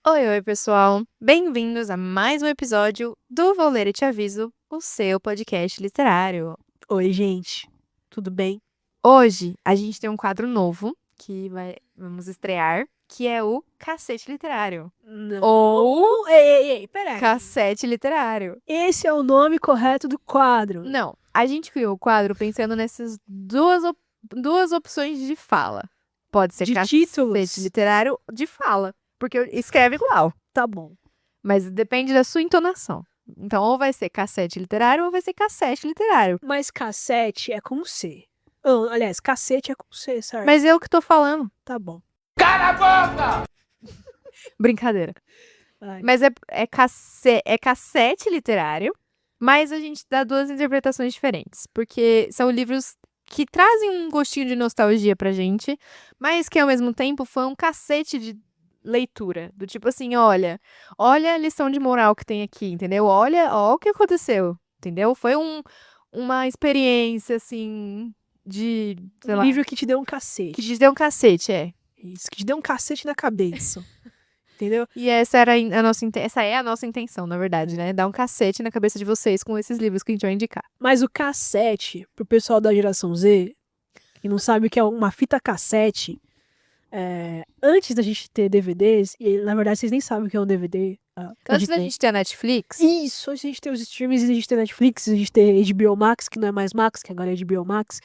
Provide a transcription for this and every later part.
Oi, pessoal! Bem-vindos a mais um episódio do Vou Ler e Te Aviso, o seu podcast literário. Oi, gente. Tudo bem? Hoje a gente tem um quadro novo que vamos estrear, que é o Cacete Literário. Não. Ou Ei, peraí. Cassete Literário. Esse é o nome correto do quadro. Não, a gente criou o quadro pensando nessas duas opções de fala. Pode ser De Cacete títulos. Literário de fala, porque escreve igual. Tá bom. Mas depende da sua entonação. Então, ou vai ser cassete literário ou vai ser cassete literário. Mas cassete é com C. Oh, aliás, cacete é com C, certo? Mas eu que tô falando. Tá bom. Brincadeira. Vai. Mas é cassete literário, mas a gente dá duas interpretações diferentes. Porque são livros que trazem um gostinho de nostalgia pra gente, mas que ao mesmo tempo foi um cacete de leitura. Do tipo assim, olha a lição de moral que tem aqui, entendeu? Olha o que aconteceu, entendeu? Foi uma experiência, assim, de, sei Um lá, livro que te deu um cacete. que te deu um cacete, é. Isso, que te deu um cacete na cabeça. Entendeu? E essa é a nossa intenção, na verdade, né? Dar um cacete na cabeça de vocês com esses livros que a gente vai indicar. Mas o cassete, pro pessoal da geração Z, que não sabe o que é uma fita cassete, antes da gente ter DVDs, e na verdade vocês nem sabem o que é um DVD. Antes da gente ter a Netflix, Isso, a gente tem os streams, a gente tem Netflix, a gente tem HBO Max, que não é mais Max, que agora é HBO Max.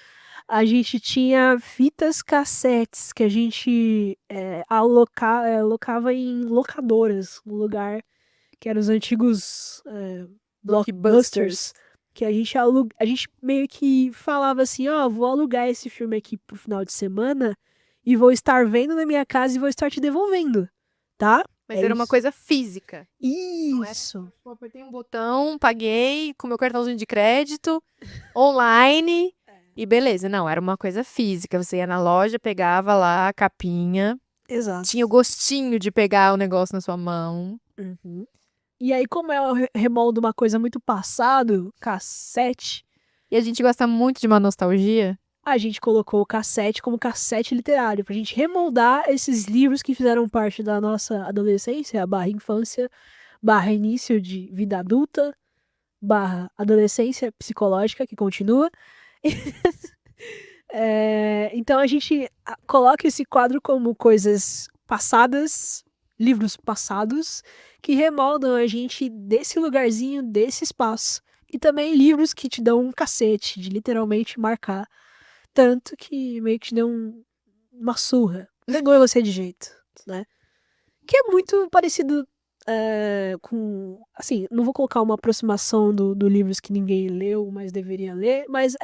A gente tinha fitas cassetes que a gente alocava em locadoras, no lugar que eram os antigos blockbusters, que a gente meio que falava assim, vou alugar esse filme aqui pro final de semana e vou estar vendo na minha casa e vou estar te devolvendo, tá? mas era uma coisa física. Isso. Eu apertei um botão, paguei com meu cartãozinho de crédito, online, e beleza. Não, era uma coisa física. Você ia na loja, pegava lá a capinha, Exato. tinha o gostinho de pegar o negócio na sua mão. Uhum. E aí, como é o remoldo uma coisa muito passado, cassete, E a gente gosta muito de uma nostalgia. a gente colocou o cassete como cassete literário, pra gente remoldar esses livros que fizeram parte da nossa adolescência, barra infância, barra início de vida adulta, barra adolescência psicológica, que continua. Então a gente coloca esse quadro como coisas passadas, livros passados, que remoldam a gente desse lugarzinho, desse espaço. E também livros que te dão um cacete, de literalmente marcar. Tanto que meio que te deu uma surra. Pegou você de jeito, né? Que é muito parecido com... Assim, não vou colocar uma aproximação do livros que ninguém leu, mas deveria ler. Mas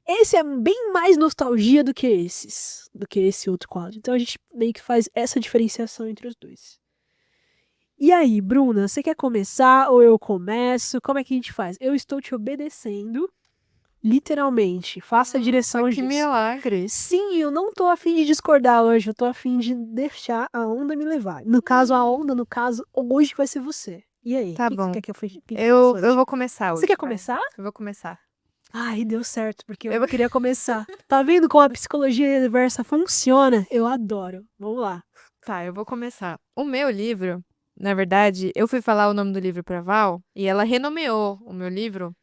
esse é bem mais nostalgia do que esse outro quadro. Então a gente meio que faz essa diferenciação entre os dois. E aí, Bruna, você quer começar ou eu começo? Como é que a gente faz? Eu estou te obedecendo, literalmente. Faça a direção Que milagre. Sim, eu não tô afim de discordar hoje, eu tô afim de deixar a onda me levar. No caso, hoje vai ser você. E aí? Tá que bom. Você quer que eu faça? Eu vou começar hoje. Você quer vai. começar? Eu vou começar. Ai, deu certo, porque eu queria começar. Tá vendo como a psicologia reversa funciona? Eu adoro. Vamos lá. Tá, eu vou começar. O meu livro, na verdade, eu fui falar o nome do livro pra Val e ela renomeou o meu livro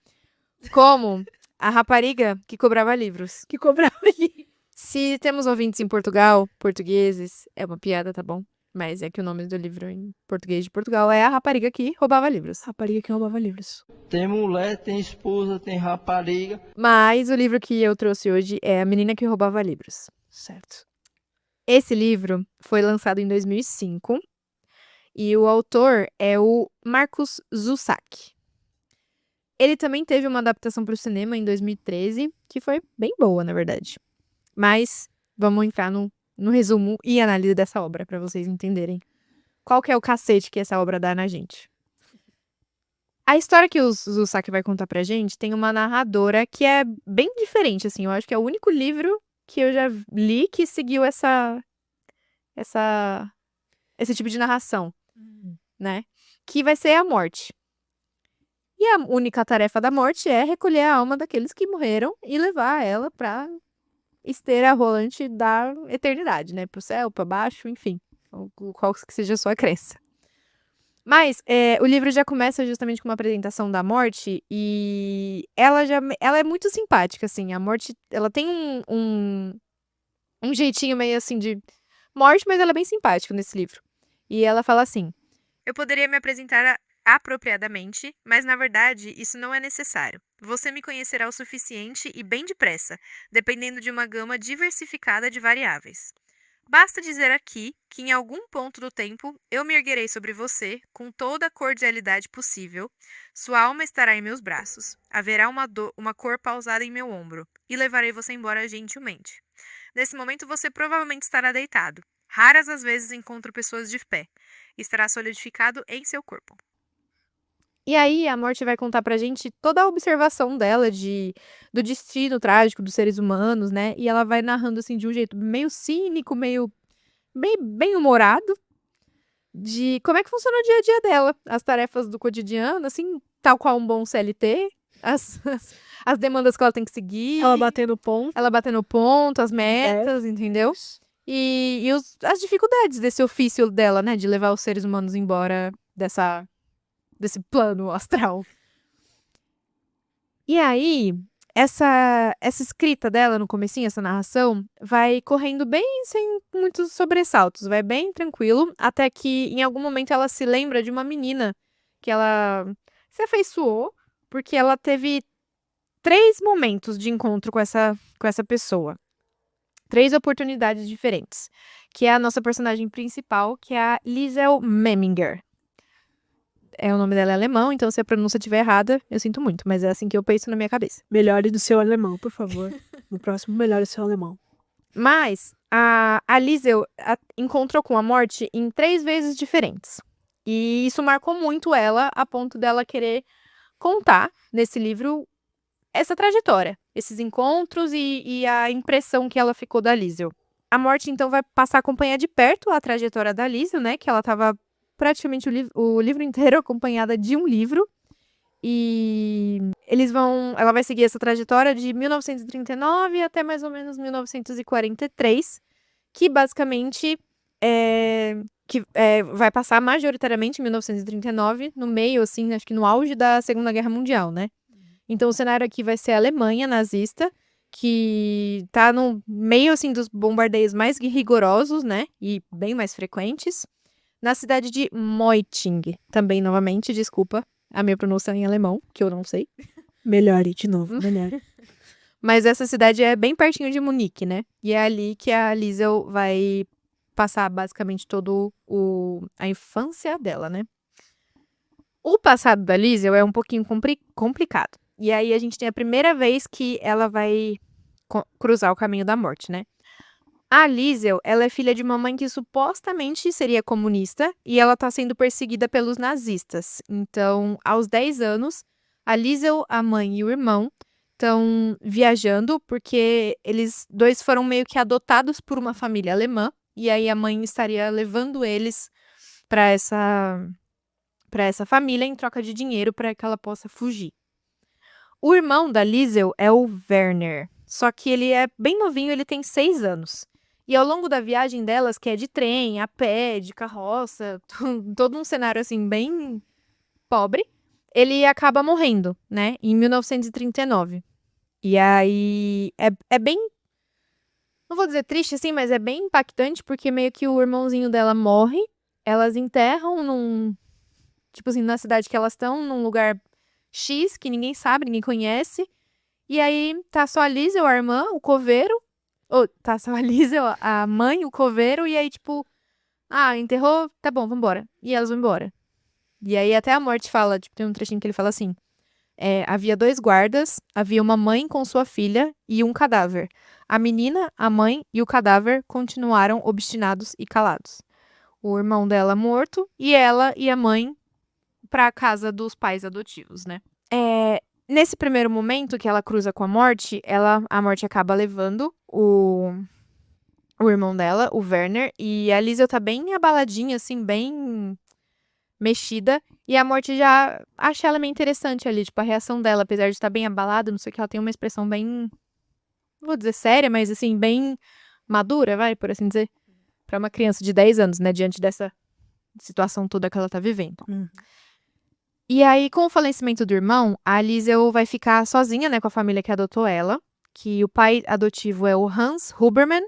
como A Rapariga que Cobrava Livros. Que cobrava ali. Se temos ouvintes em Portugal, portugueses, é uma piada, tá bom? Mas é que o nome do livro em português de Portugal é A Rapariga que Roubava Livros. Rapariga que roubava livros. Tem mulher, tem esposa, tem rapariga. Mas o livro que eu trouxe hoje é A Menina que Roubava Livros. Certo. Esse livro foi lançado em 2005 e o autor é o Marcus Zusak. Ele também teve uma adaptação para o cinema em 2013, que foi bem boa, na verdade. Mas vamos entrar no resumo e análise dessa obra, para vocês entenderem qual que é o cacete que essa obra dá na gente. A história que o Zusak vai contar pra gente tem uma narradora que é bem diferente, assim. Eu acho que é o único livro que eu já li que seguiu esse tipo de narração, né? Que vai ser a morte. E a única tarefa da morte é recolher a alma daqueles que morreram e levar ela pra esteira rolante da eternidade, né? Pro céu, pra baixo, enfim. Qual que seja a sua crença. Mas o livro já começa justamente com uma apresentação da morte e ela é muito simpática, assim. A morte, ela tem um jeitinho meio assim de morte, mas ela é bem simpática nesse livro. E ela fala assim: eu poderia me apresentar apropriadamente, mas na verdade isso não é necessário. Você me conhecerá o suficiente e bem depressa, dependendo de uma gama diversificada de variáveis. Basta dizer aqui que em algum ponto do tempo eu me erguerei sobre você com toda a cordialidade possível. Sua alma estará em meus braços. Haverá uma cor pausada em meu ombro e levarei você embora gentilmente. Nesse momento você provavelmente estará deitado. Raras as vezes encontro pessoas de pé. Estará solidificado em seu corpo. E aí a morte vai contar pra gente toda a observação dela do destino trágico dos seres humanos, né? E ela vai narrando assim de um jeito meio cínico, meio bem humorado, de como é que funciona o dia a dia dela, as tarefas do cotidiano, assim, tal qual um bom CLT, as demandas que ela tem que seguir, Ela batendo ponto. as metas, entendeu? E as dificuldades desse ofício dela, né? De levar os seres humanos embora desse plano astral. E aí, essa escrita dela no comecinho, essa narração, vai correndo bem sem muitos sobressaltos, vai bem tranquilo, até que em algum momento ela se lembra de uma menina que ela se afeiçoou, porque ela teve 3 momentos de encontro com essa pessoa. 3 oportunidades diferentes, que é a nossa personagem principal, que é a Liesel Memminger. O nome dela é alemão, então se a pronúncia estiver errada, eu sinto muito, mas é assim que eu penso na minha cabeça. Melhore do seu alemão, por favor. No próximo, melhore o seu alemão. Mas a Liesel encontrou com a morte em 3 vezes diferentes. E isso marcou muito ela, a ponto dela querer contar nesse livro essa trajetória, esses encontros e a impressão que ela ficou da Liesel. A morte, então, vai passar a acompanhar de perto a trajetória da Liesel, né? Que ela estava praticamente o livro inteiro acompanhada de um livro. E ela vai seguir essa trajetória de 1939 até mais ou menos 1943, que basicamente vai passar majoritariamente em 1939, no meio, assim, acho que no auge da Segunda Guerra Mundial, né? Então o cenário aqui vai ser a Alemanha nazista, que tá no meio, assim, dos bombardeios mais rigorosos, né? E bem mais frequentes. Na cidade de Moiting, também, novamente, desculpa a minha pronúncia em alemão, que eu não sei. Melhore de novo, melhore. Mas essa cidade é bem pertinho de Munique, né? E é ali que a Liesel vai passar basicamente todo a infância dela, né? O passado da Liesel é um pouquinho complicado. E aí a gente tem a primeira vez que ela vai cruzar o caminho da morte, né? A Liesel, ela é filha de uma mãe que supostamente seria comunista e ela tá sendo perseguida pelos nazistas. Então, aos 10 anos, a Liesel, a mãe e o irmão estão viajando porque eles dois foram meio que adotados por uma família alemã e aí a mãe estaria levando eles para essa família em troca de dinheiro para que ela possa fugir. O irmão da Liesel é o Werner, só que ele é bem novinho, ele tem 6 anos. E ao longo da viagem delas, que é de trem, a pé, de carroça, todo um cenário assim bem pobre, ele acaba morrendo, né, em 1939. E aí é bem, não vou dizer triste assim, mas é bem impactante, porque meio que o irmãozinho dela morre, elas enterram tipo assim, na cidade que elas estão, num lugar X, que ninguém sabe, ninguém conhece. E aí tá só a Liesel, a irmã, o coveiro. Tá só a Liesel, a mãe, o coveiro. E aí, tipo, enterrou, tá bom, vambora. E elas vão embora. E aí até a morte fala, tipo, tem um trechinho que ele fala assim: havia 2 guardas, havia uma mãe com sua filha e um cadáver. A menina, a mãe e o cadáver continuaram obstinados e calados. O irmão dela morto e ela e a mãe pra casa dos pais adotivos, né? Nesse primeiro momento que ela cruza com a morte, a morte acaba levando o irmão dela, o Werner, e a Liesel tá bem abaladinha, assim, bem mexida, e a morte já acha ela meio interessante ali, tipo, a reação dela, apesar de estar bem abalada, não sei o que, ela tem uma expressão bem, não vou dizer séria, mas assim, bem madura, por assim dizer, pra uma criança de 10 anos, né, diante dessa situação toda que ela tá vivendo. E aí, com o falecimento do irmão, a Liesel vai ficar sozinha, né, com a família que adotou ela, que o pai adotivo é o Hans Huberman.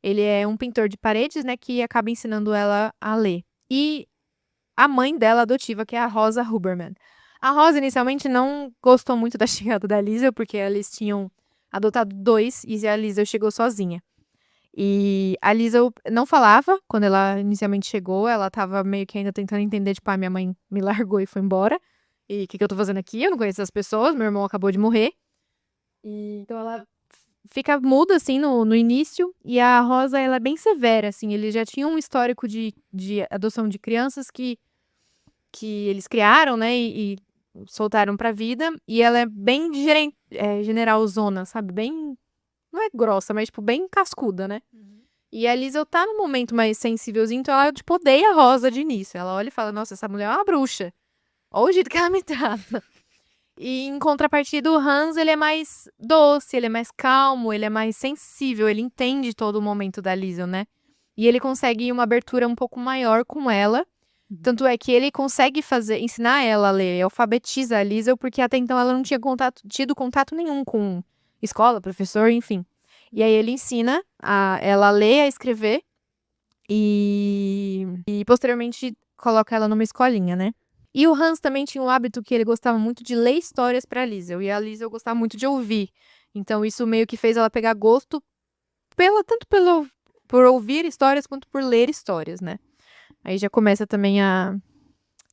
Ele é um pintor de paredes, né, que acaba ensinando ela a ler. E a mãe dela adotiva, que é a Rosa Huberman. A Rosa, inicialmente, não gostou muito da chegada da Liesel, porque eles tinham adotado 2 e a Liesel chegou sozinha. E a Liesel não falava quando ela inicialmente chegou, ela tava meio que ainda tentando entender, tipo, minha mãe me largou e foi embora. E o que eu tô fazendo aqui? Eu não conheço as pessoas, meu irmão acabou de morrer. E então ela fica muda, assim, no início. E a Rosa, ela é bem severa, assim. Eles já tinham um histórico de adoção de crianças que eles criaram, né? E soltaram pra vida. E ela é bem generalzona, sabe? Bem... Não é grossa, mas, tipo, bem cascuda, né? E a Liesel tá num momento mais sensívelzinho, então ela, tipo, odeia a Rosa de início. Ela olha e fala, nossa, essa mulher é uma bruxa. Olha o jeito que ela me trata. E em contrapartida, o Hans, ele é mais doce, ele é mais calmo, ele é mais sensível, ele entende todo o momento da Liesel, né? E ele consegue uma abertura um pouco maior com ela. Tanto é que ele consegue ensinar ela a ler, alfabetiza a Liesel, porque até então ela não tinha tido contato nenhum com escola, professor, enfim. E aí ele ensina ela a ler, a escrever e posteriormente coloca ela numa escolinha, né? E o Hans também tinha um hábito que ele gostava muito de ler histórias pra Liesel. E a Liesel gostava muito de ouvir. Então isso meio que fez ela pegar gosto por ouvir histórias quanto por ler histórias, né? Aí já começa também a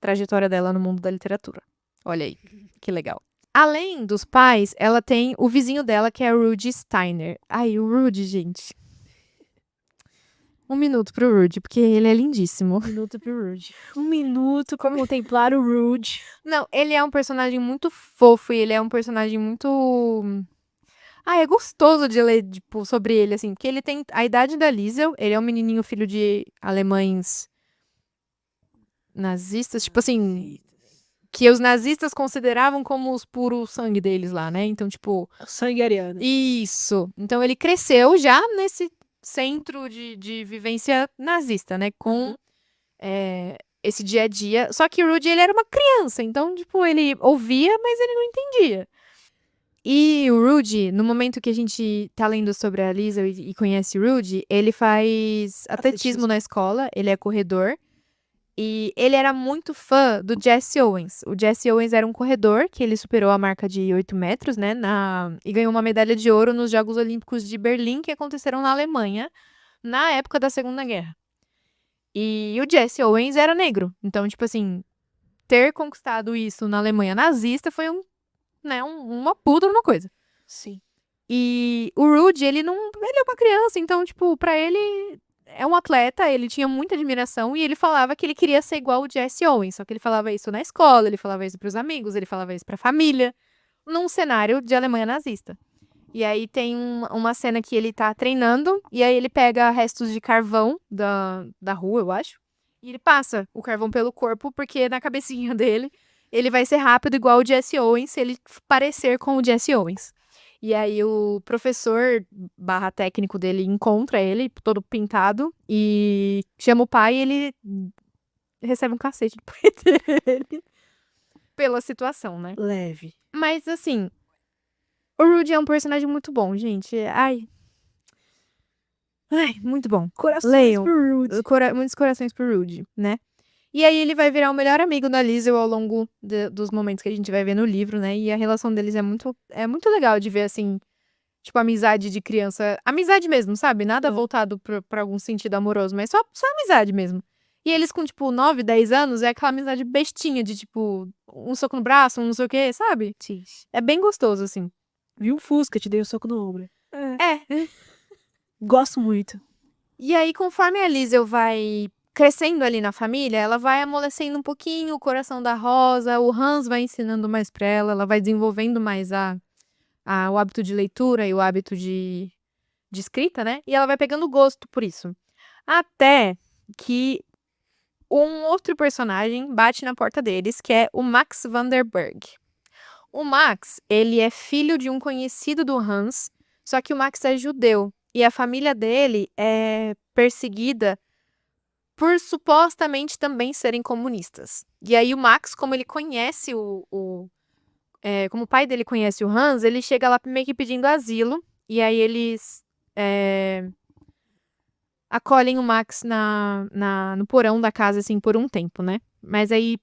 trajetória dela no mundo da literatura. Olha aí, que legal. Além dos pais, ela tem o vizinho dela, que é o Rudy Steiner. Ai, o Rudy, gente. 1 minuto pro Rudy, porque ele é lindíssimo. 1 minuto pro Rude. 1 minuto pra contemplar o Rude. Não, ele é um personagem muito fofo e ele é um personagem muito... é gostoso de ler, tipo, sobre ele, assim. Porque ele tem a idade da Liesel, ele é um menininho filho de alemães nazistas, tipo assim... Que os nazistas consideravam como os puros sangue deles lá, né? Então, tipo... Sangue ariano. Isso. Então, ele cresceu já nesse centro de vivência nazista, né? Com esse dia a dia. Só que o Rudy, ele era uma criança. Então, tipo, ele ouvia, mas ele não entendia. E o Rudy, no momento que a gente tá lendo sobre a Liesel e conhece o Rudy, ele faz atletismo na escola. Ele é corredor. E ele era muito fã do Jesse Owens. O Jesse Owens era um corredor que ele superou a marca de 8 metros, né? E ganhou uma medalha de ouro nos Jogos Olímpicos de Berlim, que aconteceram na Alemanha, na época da Segunda Guerra. E o Jesse Owens era negro. Então, tipo assim, ter conquistado isso na Alemanha nazista foi uma puta uma coisa. Sim. E o Rudy, ele é uma criança, então, tipo, pra ele... É um atleta, ele tinha muita admiração e ele falava que ele queria ser igual o Jesse Owens. Só que ele falava isso na escola, ele falava isso pros amigos, ele falava isso pra família, num cenário de Alemanha nazista. E aí tem uma cena que ele tá treinando e aí ele pega restos de carvão da rua, eu acho, e ele passa o carvão pelo corpo porque na cabecinha dele ele vai ser rápido igual o Jesse Owens se ele parecer com o Jesse Owens. E aí o professor / técnico dele encontra ele, todo pintado, e chama o pai e ele recebe um cacete do pai dele pela situação, né? Leve. Mas, assim, o Rudy é um personagem muito bom, gente. Ai, muito bom. Corações Leiam. pro Rude. Muitos corações pro Rudy, né? E aí ele vai virar o melhor amigo da Liesel ao longo dos momentos que a gente vai ver no livro, né? E a relação deles é muito legal de ver, assim, tipo, amizade de criança. Amizade mesmo, sabe? Nada voltado pra algum sentido amoroso, mas só amizade mesmo. E eles com, tipo, 9, 10 anos, é aquela amizade bestinha de, tipo, um soco no braço, um não sei o quê, sabe? Sim. É bem gostoso, assim. Vi um Fusca, te dei um soco no ombro. É. Gosto muito. E aí, conforme a Liesel vai crescendo ali na família, ela vai amolecendo um pouquinho o coração da Rosa, o Hans vai ensinando mais pra ela vai desenvolvendo mais o hábito de leitura e o hábito de escrita, né? E ela vai pegando gosto por isso. Até que um outro personagem bate na porta deles, que é o Max Vanderberg. O Max, ele é filho de um conhecido do Hans, só que o Max é judeu. E a família dele é perseguida por supostamente também serem comunistas. E aí o Max, como ele conhece como o pai dele conhece o Hans, ele chega lá meio que pedindo asilo. E aí eles acolhem o Max no porão da casa, assim, por um tempo, né? Mas aí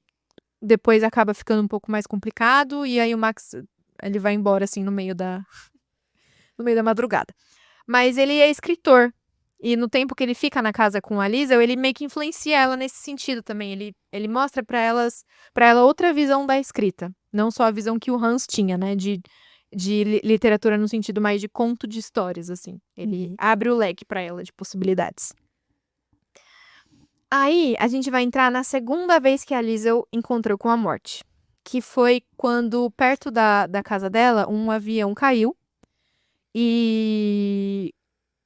depois acaba ficando um pouco mais complicado. E aí o Max, ele vai embora, assim, no meio da madrugada. Mas ele é escritor. E no tempo que ele fica na casa com a Liesel, ele meio que influencia ela nesse sentido também. Ele mostra pra ela outra visão da escrita. Não só a visão que o Hans tinha, né? De literatura no sentido mais de conto de histórias, assim. Ele abre o leque pra ela de possibilidades. Aí, a gente vai entrar na segunda vez que a Liesel encontrou com a morte. Que foi quando, perto da casa dela, um avião caiu. E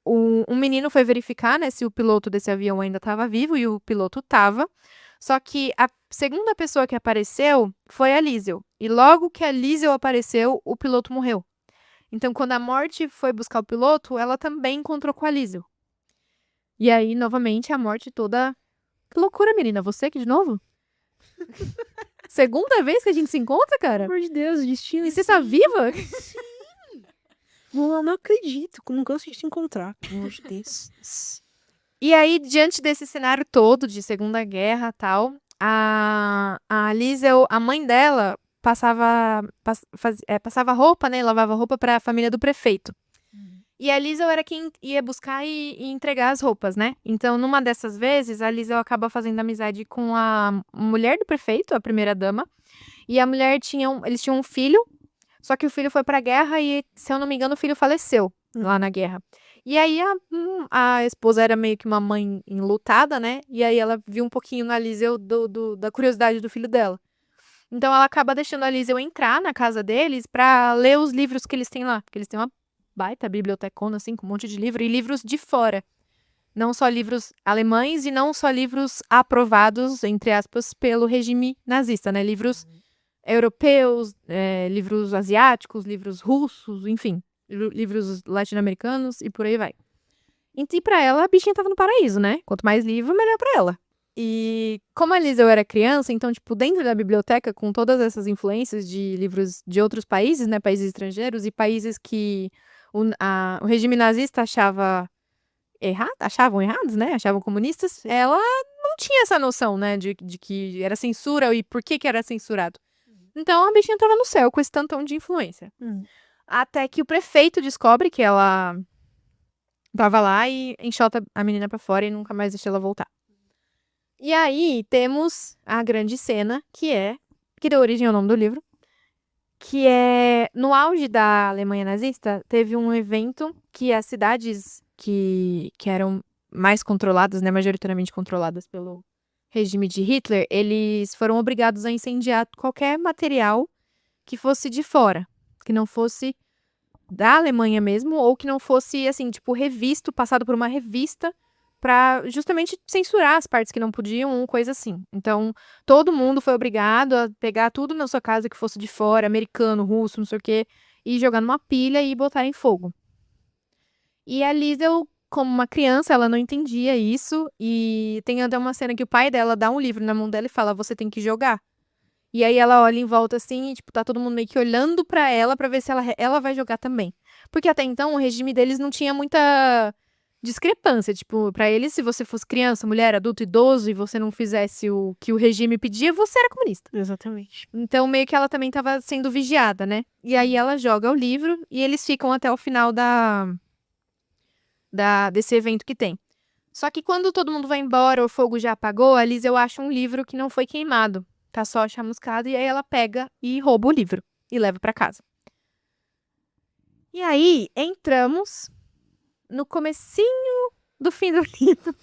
um menino foi verificar, né, se o piloto desse avião ainda estava vivo, e o piloto estava. Só que a segunda pessoa que apareceu foi a Liesel. E logo que a Liesel apareceu, o piloto morreu. Então, quando a morte foi buscar o piloto, ela também encontrou com a Liesel. E aí, novamente, a morte toda... Que loucura, menina. Você aqui de novo? Segunda vez que a gente se encontra, cara? Pelo amor de Deus, destino. E você tá viva? Eu não acredito, não canso de se encontrar. Pelo amor de Deus. E aí, diante desse cenário todo de Segunda Guerra e tal, a Liesel, a mãe dela, passava roupa, né? Lavava roupa para a família do prefeito. E a Liesel era quem ia buscar e entregar as roupas, né? Então, numa dessas vezes, a Liesel acaba fazendo amizade com a mulher do prefeito, a primeira-dama. E a mulher eles tinham um filho, só que o filho foi pra guerra e, se eu não me engano, o filho faleceu lá na guerra. E aí a esposa era meio que uma mãe enlutada, né? E aí ela viu um pouquinho na Liesel da curiosidade do filho dela. Então ela acaba deixando a Liesel entrar na casa deles pra ler os livros que eles têm lá. Porque eles têm uma baita bibliotecona, assim, com um monte de livro. E livros de fora. Não só livros alemães e não só livros aprovados, entre aspas, pelo regime nazista, né? Livros europeus, livros asiáticos, livros russos, enfim. Livros latino-americanos e por aí vai. E pra ela, a bichinha tava no paraíso, né? Quanto mais livro, melhor pra ela. E como a Liesel era criança, então, tipo, dentro da biblioteca, com todas essas influências de livros de outros países, né? Países estrangeiros e países que o regime nazista achavam errados, né? Achavam comunistas. Ela não tinha essa noção, né? De que era censura e por que era censurado. Então, a bichinha tava no céu com esse tantão de influência. Até que o prefeito descobre que ela tava lá e enxota a menina pra fora e nunca mais deixa ela voltar. E aí, temos a grande cena, que deu origem ao nome do livro, que é, no auge da Alemanha nazista, teve um evento que as cidades que eram mais controladas, né, majoritariamente controladas pelo regime de Hitler, eles foram obrigados a incendiar qualquer material que fosse de fora, que não fosse da Alemanha mesmo, ou que não fosse, assim, tipo, revisto, passado por uma revista, pra justamente censurar as partes que não podiam, coisa assim. Então, todo mundo foi obrigado a pegar tudo na sua casa que fosse de fora, americano, russo, não sei o quê, e jogar numa pilha e botar em fogo. E a Liesel, como uma criança, ela não entendia isso, e tem até uma cena que o pai dela dá um livro na mão dela e fala, você tem que jogar. E aí ela olha em volta assim, e, tipo, tá todo mundo meio que olhando pra ela pra ver se ela vai jogar também. Porque até então o regime deles não tinha muita discrepância. Tipo, pra eles, se você fosse criança, mulher, adulto, idoso, e você não fizesse o que o regime pedia, você era comunista. Exatamente. Então, meio que ela também tava sendo vigiada, né? E aí ela joga o livro e eles ficam até o final desse evento que tem. Só que quando todo mundo vai embora, o fogo já apagou, a Liesel acha um livro que não foi queimado. Tá só chamuscado, e aí ela pega e rouba o livro e leva pra casa. E aí, entramos no comecinho do fim do livro.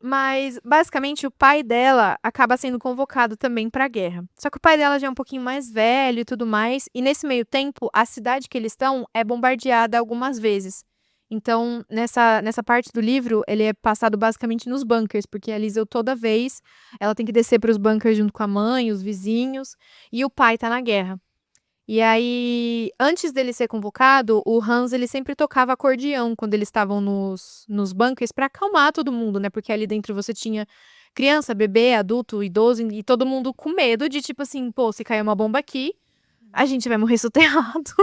Mas, basicamente, o pai dela acaba sendo convocado também pra guerra. Só que o pai dela já é um pouquinho mais velho e tudo mais, e nesse meio tempo, a cidade que eles estão é bombardeada algumas vezes. Então, nessa parte do livro, ele é passado basicamente nos bunkers, porque a Liesel toda vez, ela tem que descer para os bunkers junto com a mãe, os vizinhos, e o pai tá na guerra. E aí, antes dele ser convocado, o Hans, ele sempre tocava acordeão quando eles estavam nos bunkers pra acalmar todo mundo, né? Porque ali dentro você tinha criança, bebê, adulto, idoso, e todo mundo com medo de, tipo assim, pô, se cair uma bomba aqui, a gente vai morrer soterrado.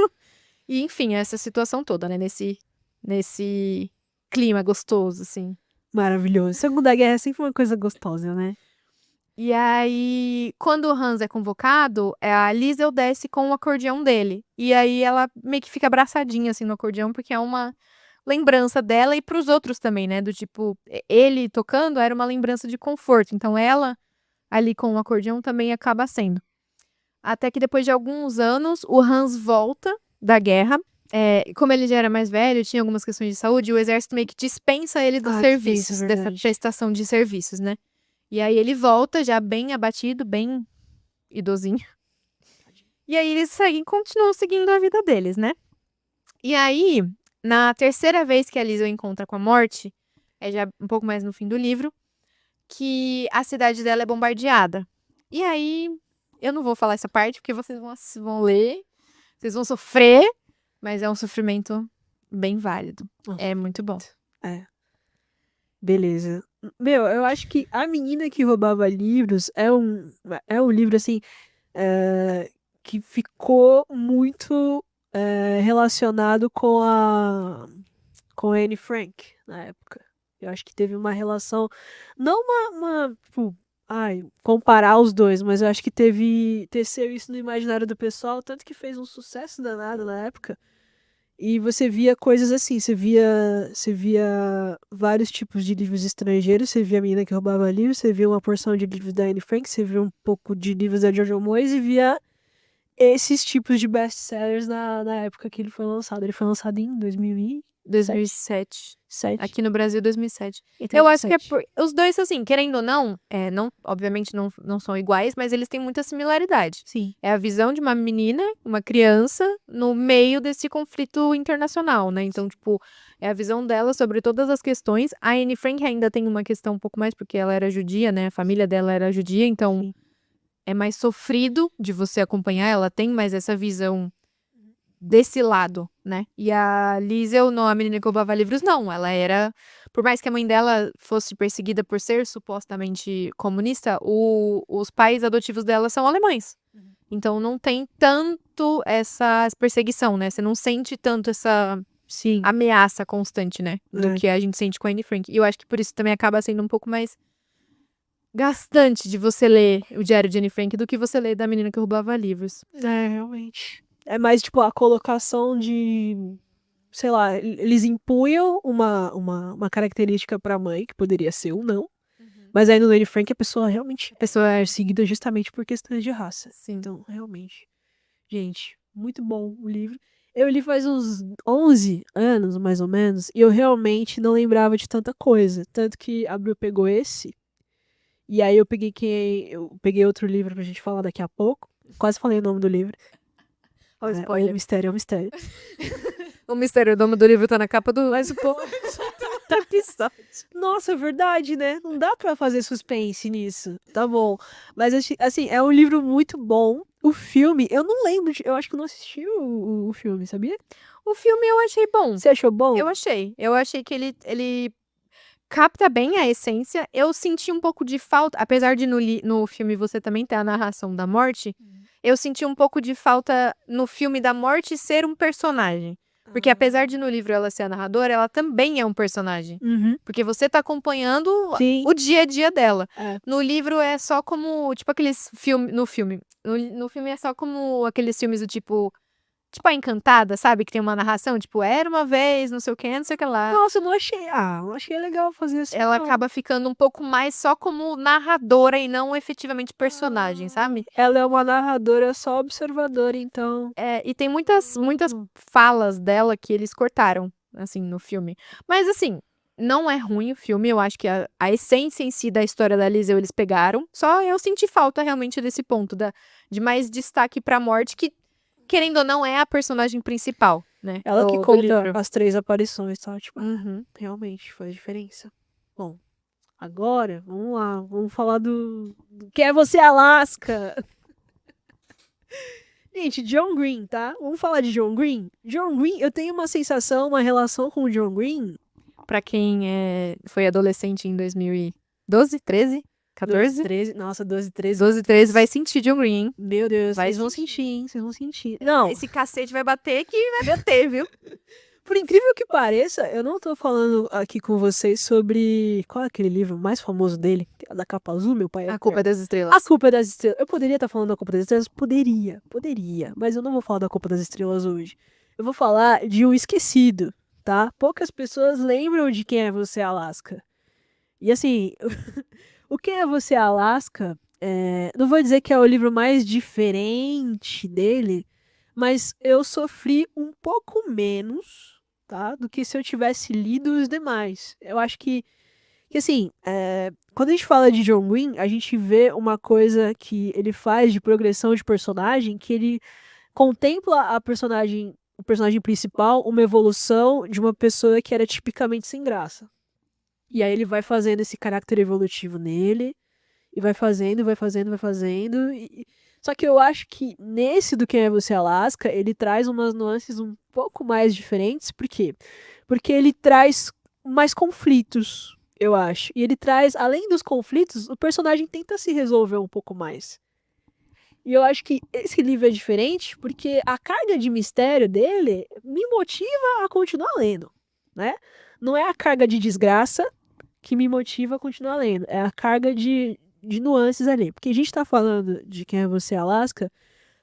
E, enfim, essa situação toda, né? Nesse clima gostoso, assim. Maravilhoso. Segunda Guerra é sempre uma coisa gostosa, né? E aí, quando o Hans é convocado, a Liesel desce com o acordeão dele. E aí ela meio que fica abraçadinha, assim, no acordeão, porque é uma lembrança dela e pros outros também, né? Do tipo, ele tocando era uma lembrança de conforto. Então ela, ali com o acordeão, também acaba sendo. Até que depois de alguns anos, o Hans volta da guerra. Como ele já era mais velho, tinha algumas questões de saúde, o exército meio que dispensa ele dos Ah, serviços, dispensa, é dessa verdade. prestação de serviços, né? E aí ele volta já bem abatido, bem idosinho. E aí eles continuam seguindo a vida deles, né? E aí, na terceira vez que a Liesel encontra com a morte, é já um pouco mais no fim do livro, que a cidade dela é bombardeada. E aí, eu não vou falar essa parte, porque vocês vão ler, vocês vão sofrer, mas é um sofrimento bem válido. É muito bom. É. Beleza. Meu, eu acho que A Menina que Roubava Livros é um livro, assim, que ficou muito relacionado com a Anne Frank na época. Eu acho que teve uma relação, não tipo, comparar os dois, mas eu acho que teceu isso no imaginário do pessoal, tanto que fez um sucesso danado na época. E você via coisas assim, você via vários tipos de livros estrangeiros, você via A Menina que Roubava Livros, você via uma porção de livros da Anne Frank, você via um pouco de livros da Jojo Moyes e via esses tipos de best-sellers na época que ele foi lançado. Ele foi lançado em 2007. 2007. Aqui no Brasil, 2007. Então, Eu acho que 2007. os dois, assim, querendo ou não, obviamente não são iguais, mas eles têm muita similaridade. Sim. É a visão de uma menina, uma criança, no meio desse conflito internacional, né? Então, tipo, é a visão dela sobre todas as questões. A Anne Frank ainda tem uma questão um pouco mais, porque ela era judia, né? A família dela era judia, então Sim. é mais sofrido de você acompanhar. Ela tem mais essa visão desse lado, né? E a Liesel, não, a menina que roubava livros, não. Ela era... Por mais que a mãe dela fosse perseguida por ser supostamente comunista, os pais adotivos dela são alemães. Então não tem tanto essa perseguição, né? Você não sente tanto essa Sim. ameaça constante, né? Do É. que a gente sente com a Anne Frank. E eu acho que por isso também acaba sendo um pouco mais gastante de você ler o Diário de Anne Frank do que você ler da menina que roubava livros. É, realmente. É mais, tipo, a colocação de... Sei lá, eles impunham uma característica pra mãe, que poderia ser ou não. Mas aí no Anne Frank a pessoa realmente... A pessoa é seguida justamente por questões de raça. Sim. Então, realmente. Gente, muito bom o livro. Eu li faz uns 11 anos, mais ou menos, e eu realmente não lembrava de tanta coisa. Tanto que a Bru pegou esse, e aí eu peguei outro livro pra gente falar daqui a pouco. Quase falei o nome do livro. Olha o É spoiler. um mistério, é um mistério. O mistério, o nome do livro tá na capa do episódio. Nossa, é verdade, né? Não dá pra fazer suspense nisso. Tá bom. Mas, assim, é um livro muito bom. O filme, eu não lembro, eu acho que eu não assisti o filme, sabia? O filme eu achei bom. Você achou bom? Eu achei que ele capta bem a essência. Eu senti um pouco de falta, apesar de no filme você também ter a narração da morte, eu senti um pouco de falta no filme da morte ser um personagem. Porque apesar de no livro ela ser a narradora, ela também é um personagem. Uhum. Porque você tá acompanhando Sim. o dia a dia dela. É. No livro é só como, tipo aqueles filmes, no filme é só como aqueles filmes do tipo a Encantada, sabe? Que tem uma narração, tipo, era uma vez, não sei o que, não sei o que lá. Nossa, eu não achei legal fazer assim. Ela não. acaba ficando um pouco mais só como narradora e não efetivamente personagem, sabe? Ela é uma narradora só observadora, então. E tem muitas falas dela que eles cortaram, assim, no filme. Mas, assim, não é ruim o filme. Eu acho que a essência em si da história da Liesel eles pegaram. Só eu senti falta realmente desse ponto, de mais destaque pra morte, que, querendo ou não, é a personagem principal, né? Ela que do conta livro. as 3 aparições, tá? Tipo, Uhum. realmente faz diferença. Bom, agora, vamos lá. Vamos falar do que é você, Alaska. Gente, John Green, tá? Vamos falar de John Green? John Green, eu tenho uma sensação, uma relação com o John Green. Pra quem foi adolescente em 2012, 13, 14? 13, nossa, 12, 13. 12, 13 vai sentir John Green, hein? Meu Deus, Vai vocês vão sentir. sentir, hein? Vocês vão sentir. Não, Esse cacete vai bater que vai bater, viu? por incrível que pareça, eu não tô falando aqui com vocês sobre... Qual é aquele livro mais famoso dele? Da capa azul, meu pai? A culpa é das estrelas. A Culpa é das Estrelas. Eu poderia estar falando da Culpa das Estrelas? Poderia. Mas eu não vou falar da Culpa das Estrelas hoje. Eu vou falar de O Esquecido, tá? Poucas pessoas lembram de Quem é Você, Alaska. E assim, o Quem é Você, Alaska, não vou dizer que é o livro mais diferente dele, mas eu sofri um pouco menos, tá? Do que se eu tivesse lido os demais. Eu acho que assim, quando a gente fala de John Green, a gente vê uma coisa que ele faz de progressão de personagem, que ele contempla o personagem principal, uma evolução de uma pessoa que era tipicamente sem graça. E aí ele vai fazendo esse caráter evolutivo nele, e vai fazendo. Só que eu acho que nesse do Quem é Você, Alaska, ele traz umas nuances um pouco mais diferentes. Por quê? Porque ele traz mais conflitos, eu acho. E ele traz, além dos conflitos, o personagem tenta se resolver um pouco mais. E eu acho que esse livro é diferente porque a carga de mistério dele me motiva a continuar lendo, né? Não é a carga de desgraça que me motiva a continuar lendo, é a carga de nuances ali. Porque a gente tá falando de Quem é Você, Alaska,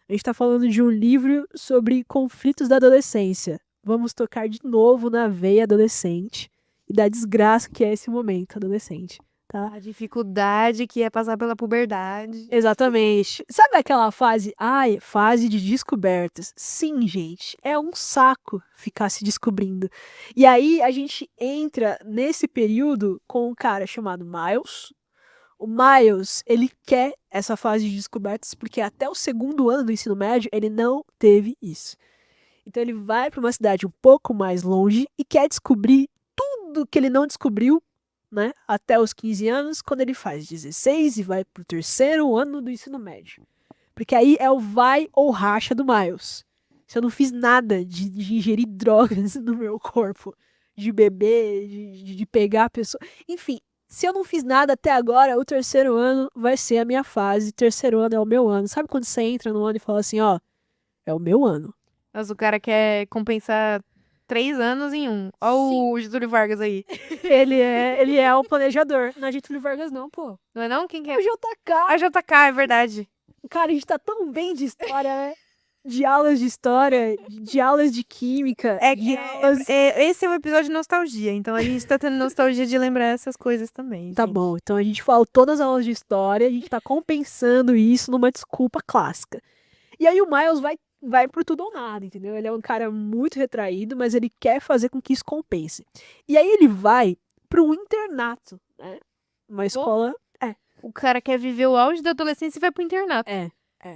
a gente tá falando de um livro sobre conflitos da adolescência. Vamos tocar de novo na veia adolescente e da desgraça que é esse momento adolescente, tá? A dificuldade que é passar pela puberdade. Exatamente. Sabe aquela fase? Ai, fase de descobertas. Sim, gente, é um saco ficar se descobrindo. E aí a gente entra nesse período com um cara chamado Miles. O Miles, ele quer essa fase de descobertas porque até o segundo ano do ensino médio ele não teve isso. Então ele vai para uma cidade um pouco mais longe e quer descobrir tudo que ele não descobriu, né, até os 15 anos, quando ele faz 16 e vai pro terceiro ano do ensino médio. Porque aí é o vai ou racha do Miles. Se eu não fiz nada de ingerir drogas no meu corpo, de beber, de pegar a pessoa... Enfim, se eu não fiz nada até agora, o terceiro ano vai ser a minha fase. Terceiro ano é o meu ano. Sabe quando você entra no ano e fala assim, ó, é o meu ano. Mas o cara quer compensar 3 anos em um. Ó o Getúlio Vargas aí. Ele é o planejador. Não é Getúlio Vargas não, pô. Não é não? Quem que É é? o JK. A JK, é verdade. Cara, a gente tá tão bem de história, né? De aulas de história, de aulas de química. Esse é um episódio de nostalgia, então a gente tá tendo nostalgia de lembrar essas coisas também. Tá gente. bom, então a gente faltou nas aulas de história, a gente tá compensando isso numa desculpa clássica. E aí o Miles vai por tudo ou nada, entendeu? Ele é um cara muito retraído, mas ele quer fazer com que isso compense. E aí ele vai para um internato, né? Uma escola... O cara quer viver o auge da adolescência e vai pro internato. É.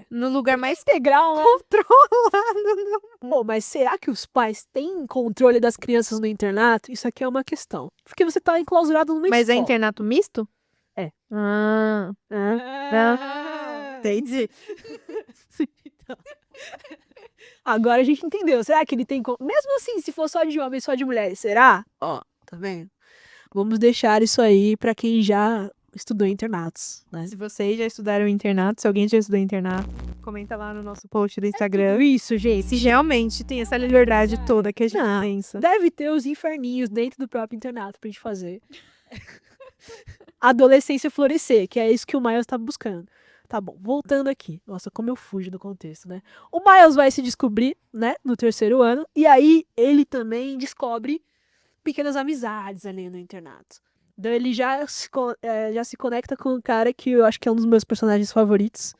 No lugar mais Integral, né? controlado. Pô, mas será que os pais têm controle das crianças no internato? Isso aqui é uma questão. Porque você tá enclausurado numa Mas é escola. internato misto? É. Ah, entendi. Então, agora a gente entendeu. Será que ele tem... Mesmo assim, se for só de homens, só de mulheres, será? Ó, tá vendo? Vamos deixar isso aí pra quem já estudou em internatos, né? Se vocês já estudaram internato, se alguém já estudou internato, comenta lá no nosso post do Instagram. Isso, gente. Se realmente tem essa liberdade toda que a gente pensa. Deve ter os inferninhos dentro do próprio internato pra gente fazer. Adolescência florescer, que é isso que o Miles tá buscando. Tá bom, voltando aqui. Nossa, como eu fujo do contexto, né? O Miles vai se descobrir, né, no terceiro ano, e aí ele também descobre pequenas amizades ali no internato. Então ele já se conecta com um cara que eu acho que é um dos meus personagens favoritos,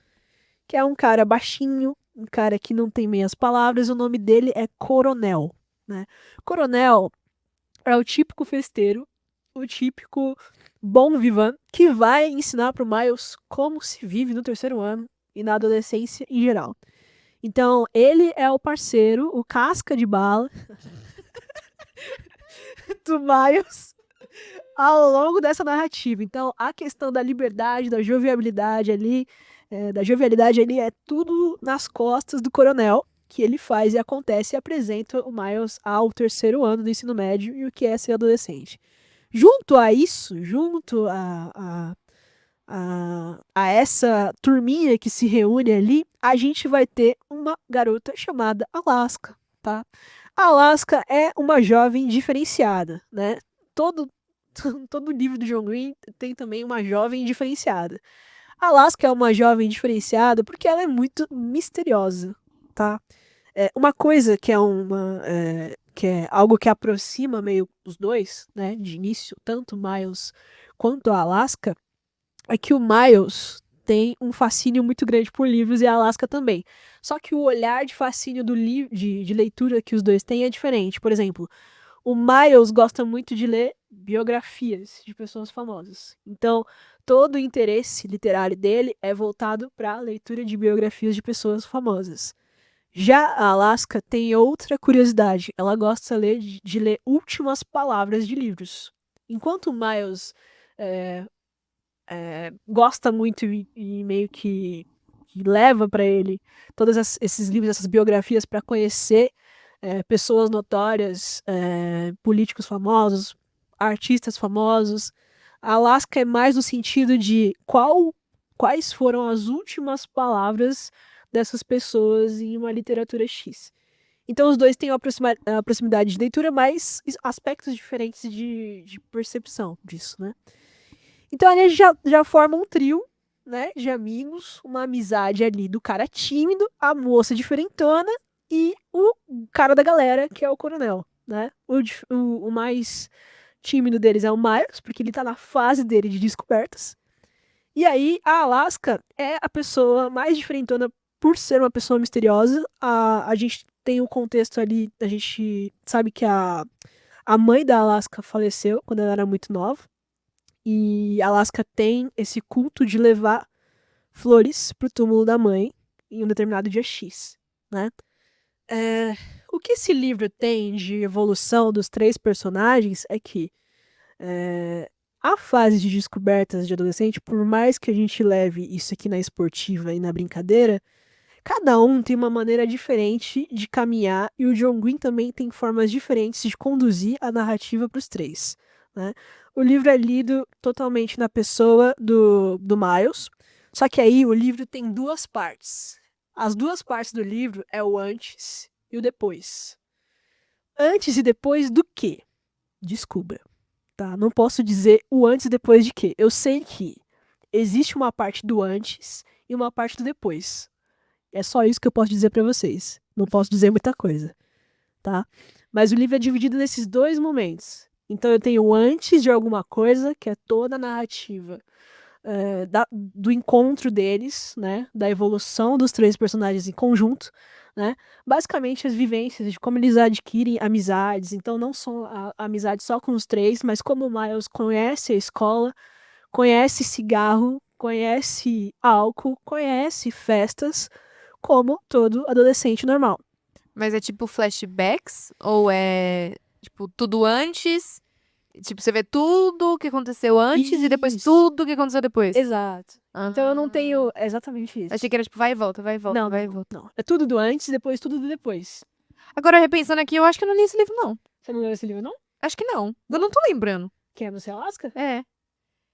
que é um cara baixinho, um cara que não tem meias palavras, o nome dele é Coronel, né? Coronel é o típico festeiro, o típico bom vivant, que vai ensinar pro Miles como se vive no terceiro ano e na adolescência em geral. Então, ele é o parceiro, o casca de bala do Miles ao longo dessa narrativa. Então, a questão da liberdade, da jovialidade ali, da jovialidade, ele é tudo nas costas do coronel, que ele faz e acontece e apresenta o Miles ao 3º ano do ensino médio e o que é ser adolescente. Junto a isso, junto a essa turminha que se reúne ali, a gente vai ter uma garota chamada Alaska, tá? A Alaska é uma jovem diferenciada, né? Todo livro do John Green tem também uma jovem diferenciada. A Alaska é uma jovem diferenciada porque ela é muito misteriosa, tá? Uma coisa que que é algo que aproxima meio os dois, né, de início, tanto o Miles quanto a Alaska, é que o Miles tem um fascínio muito grande por livros e a Alaska também. Só que o olhar de fascínio de leitura que os dois têm é diferente. Por exemplo, o Miles gosta muito de ler biografias de pessoas famosas. Então, todo o interesse literário dele é voltado para a leitura de biografias de pessoas famosas. Já a Alaska tem outra curiosidade. Ela gosta de ler últimas palavras de livros. Enquanto o Miles gosta muito e meio que leva para ele todos esses livros, essas biografias para conhecer pessoas notórias, políticos famosos, artistas famosos. A Alaska é mais no sentido de quais foram as últimas palavras dessas pessoas em uma literatura X. Então os dois têm a proximidade de leitura, mas aspectos diferentes de percepção disso, né? Então a gente já forma um trio, né, de amigos, uma amizade ali do cara tímido, a moça diferentona e o cara da galera, que é o coronel, né? O mais tímido deles é o Miles, porque ele tá na fase dele de descobertas. E aí a Alaska é a pessoa mais diferentona por ser uma pessoa misteriosa. A gente tem o contexto ali, a gente sabe que a mãe da Alaska faleceu quando ela era muito nova. E a Alaska tem esse culto de levar flores pro túmulo da mãe em um determinado dia X, né? O que esse livro tem de evolução dos 3 personagens é que a fase de descobertas de adolescente, por mais que a gente leve isso aqui na esportiva e na brincadeira, cada um tem uma maneira diferente de caminhar e o John Green também tem formas diferentes de conduzir a narrativa para os 3, né? O livro é lido totalmente na pessoa do Miles, só que aí o livro tem 2 partes. As 2 partes do livro é o antes e o depois. Antes e depois do quê? Descubra. Tá? Não posso dizer o antes e depois de quê. Eu sei que existe uma parte do antes e uma parte do depois. É só isso que eu posso dizer pra vocês. Não posso dizer muita coisa, tá? Mas o livro é dividido nesses 2 momentos. Então eu tenho o antes de alguma coisa, que é toda a narrativa do encontro deles, né? Da evolução dos 3 personagens em conjunto, né? Basicamente as vivências de como eles adquirem amizades. Então não são a amizade só com os 3, mas como o Miles conhece a escola, conhece cigarro, conhece álcool, conhece festas, como todo adolescente normal. Mas é tipo flashbacks? Ou é, tipo, tudo antes? Tipo, você vê tudo o que aconteceu antes e depois Isso. tudo o que aconteceu depois. Exato. Então eu não tenho exatamente isso. Achei que era tipo, vai e volta, vai e volta, Não, vai e volta. não. É tudo do antes e depois tudo do depois. Agora, repensando aqui, eu acho que eu não li esse livro, não. Você não leu esse livro, não? Acho que não. Eu não tô lembrando. Quem é você, Alaska? É.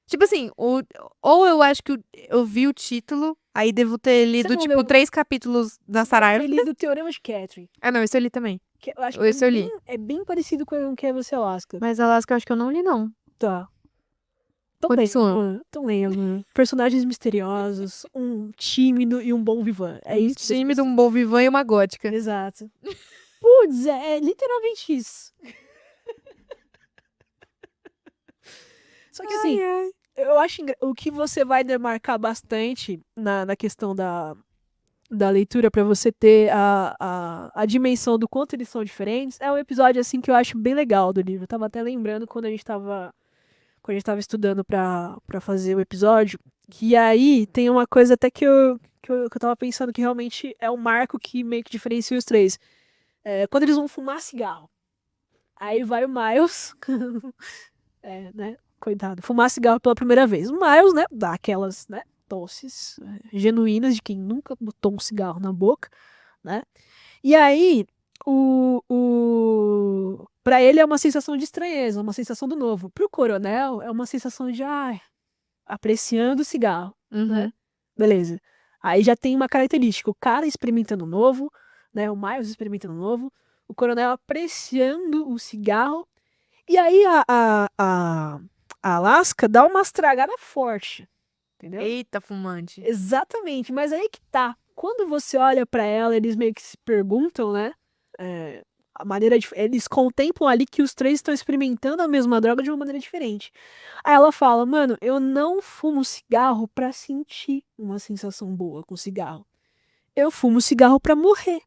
Tipo assim, ou eu acho que eu vi o título, aí devo ter lido, não tipo, leu- 3 capítulos da Saraiva. Ele do Teorema de Catherine. Ah, não, esse eu li também. Que eu acho Esse que eu li. é bem parecido com quem é você, Alaska. Mas Alaska eu acho que eu não li, não. Tá. Então Continua. lendo. Personagens misteriosos, um tímido e um bom vivan. É isso. Tímido, um bom vivan e uma gótica. Exato. Putz, é literalmente isso. Só que assim, eu acho o que você vai demarcar bastante na questão da leitura pra você ter a dimensão do quanto eles são diferentes é um episódio assim que eu acho bem legal do livro. Eu tava até lembrando quando a gente tava estudando pra fazer o episódio, que aí tem uma coisa até que eu tava pensando que realmente é um marco que meio que diferencia os 3. Quando eles vão fumar cigarro. Aí vai o Miles, né? Coitado, fumar cigarro pela primeira vez. O Miles, né, dá aquelas, né, tosses genuínas de quem nunca botou um cigarro na boca, né? E aí, pra ele é uma sensação de estranheza, uma sensação do novo. Pro coronel, é uma sensação de, apreciando o cigarro, né? Uhum. Beleza. Aí já tem uma característica, o cara experimentando novo, né? O Miles experimentando novo, o coronel apreciando o cigarro, e aí a Alaska dá uma estragada forte, entendeu? Eita, fumante. Exatamente, mas aí que tá. Quando você olha pra ela, eles meio que se perguntam, né? A maneira eles contemplam ali que os três estão experimentando a mesma droga de uma maneira diferente. Aí ela fala, mano, eu não fumo cigarro pra sentir uma sensação boa com cigarro. Eu fumo cigarro pra morrer.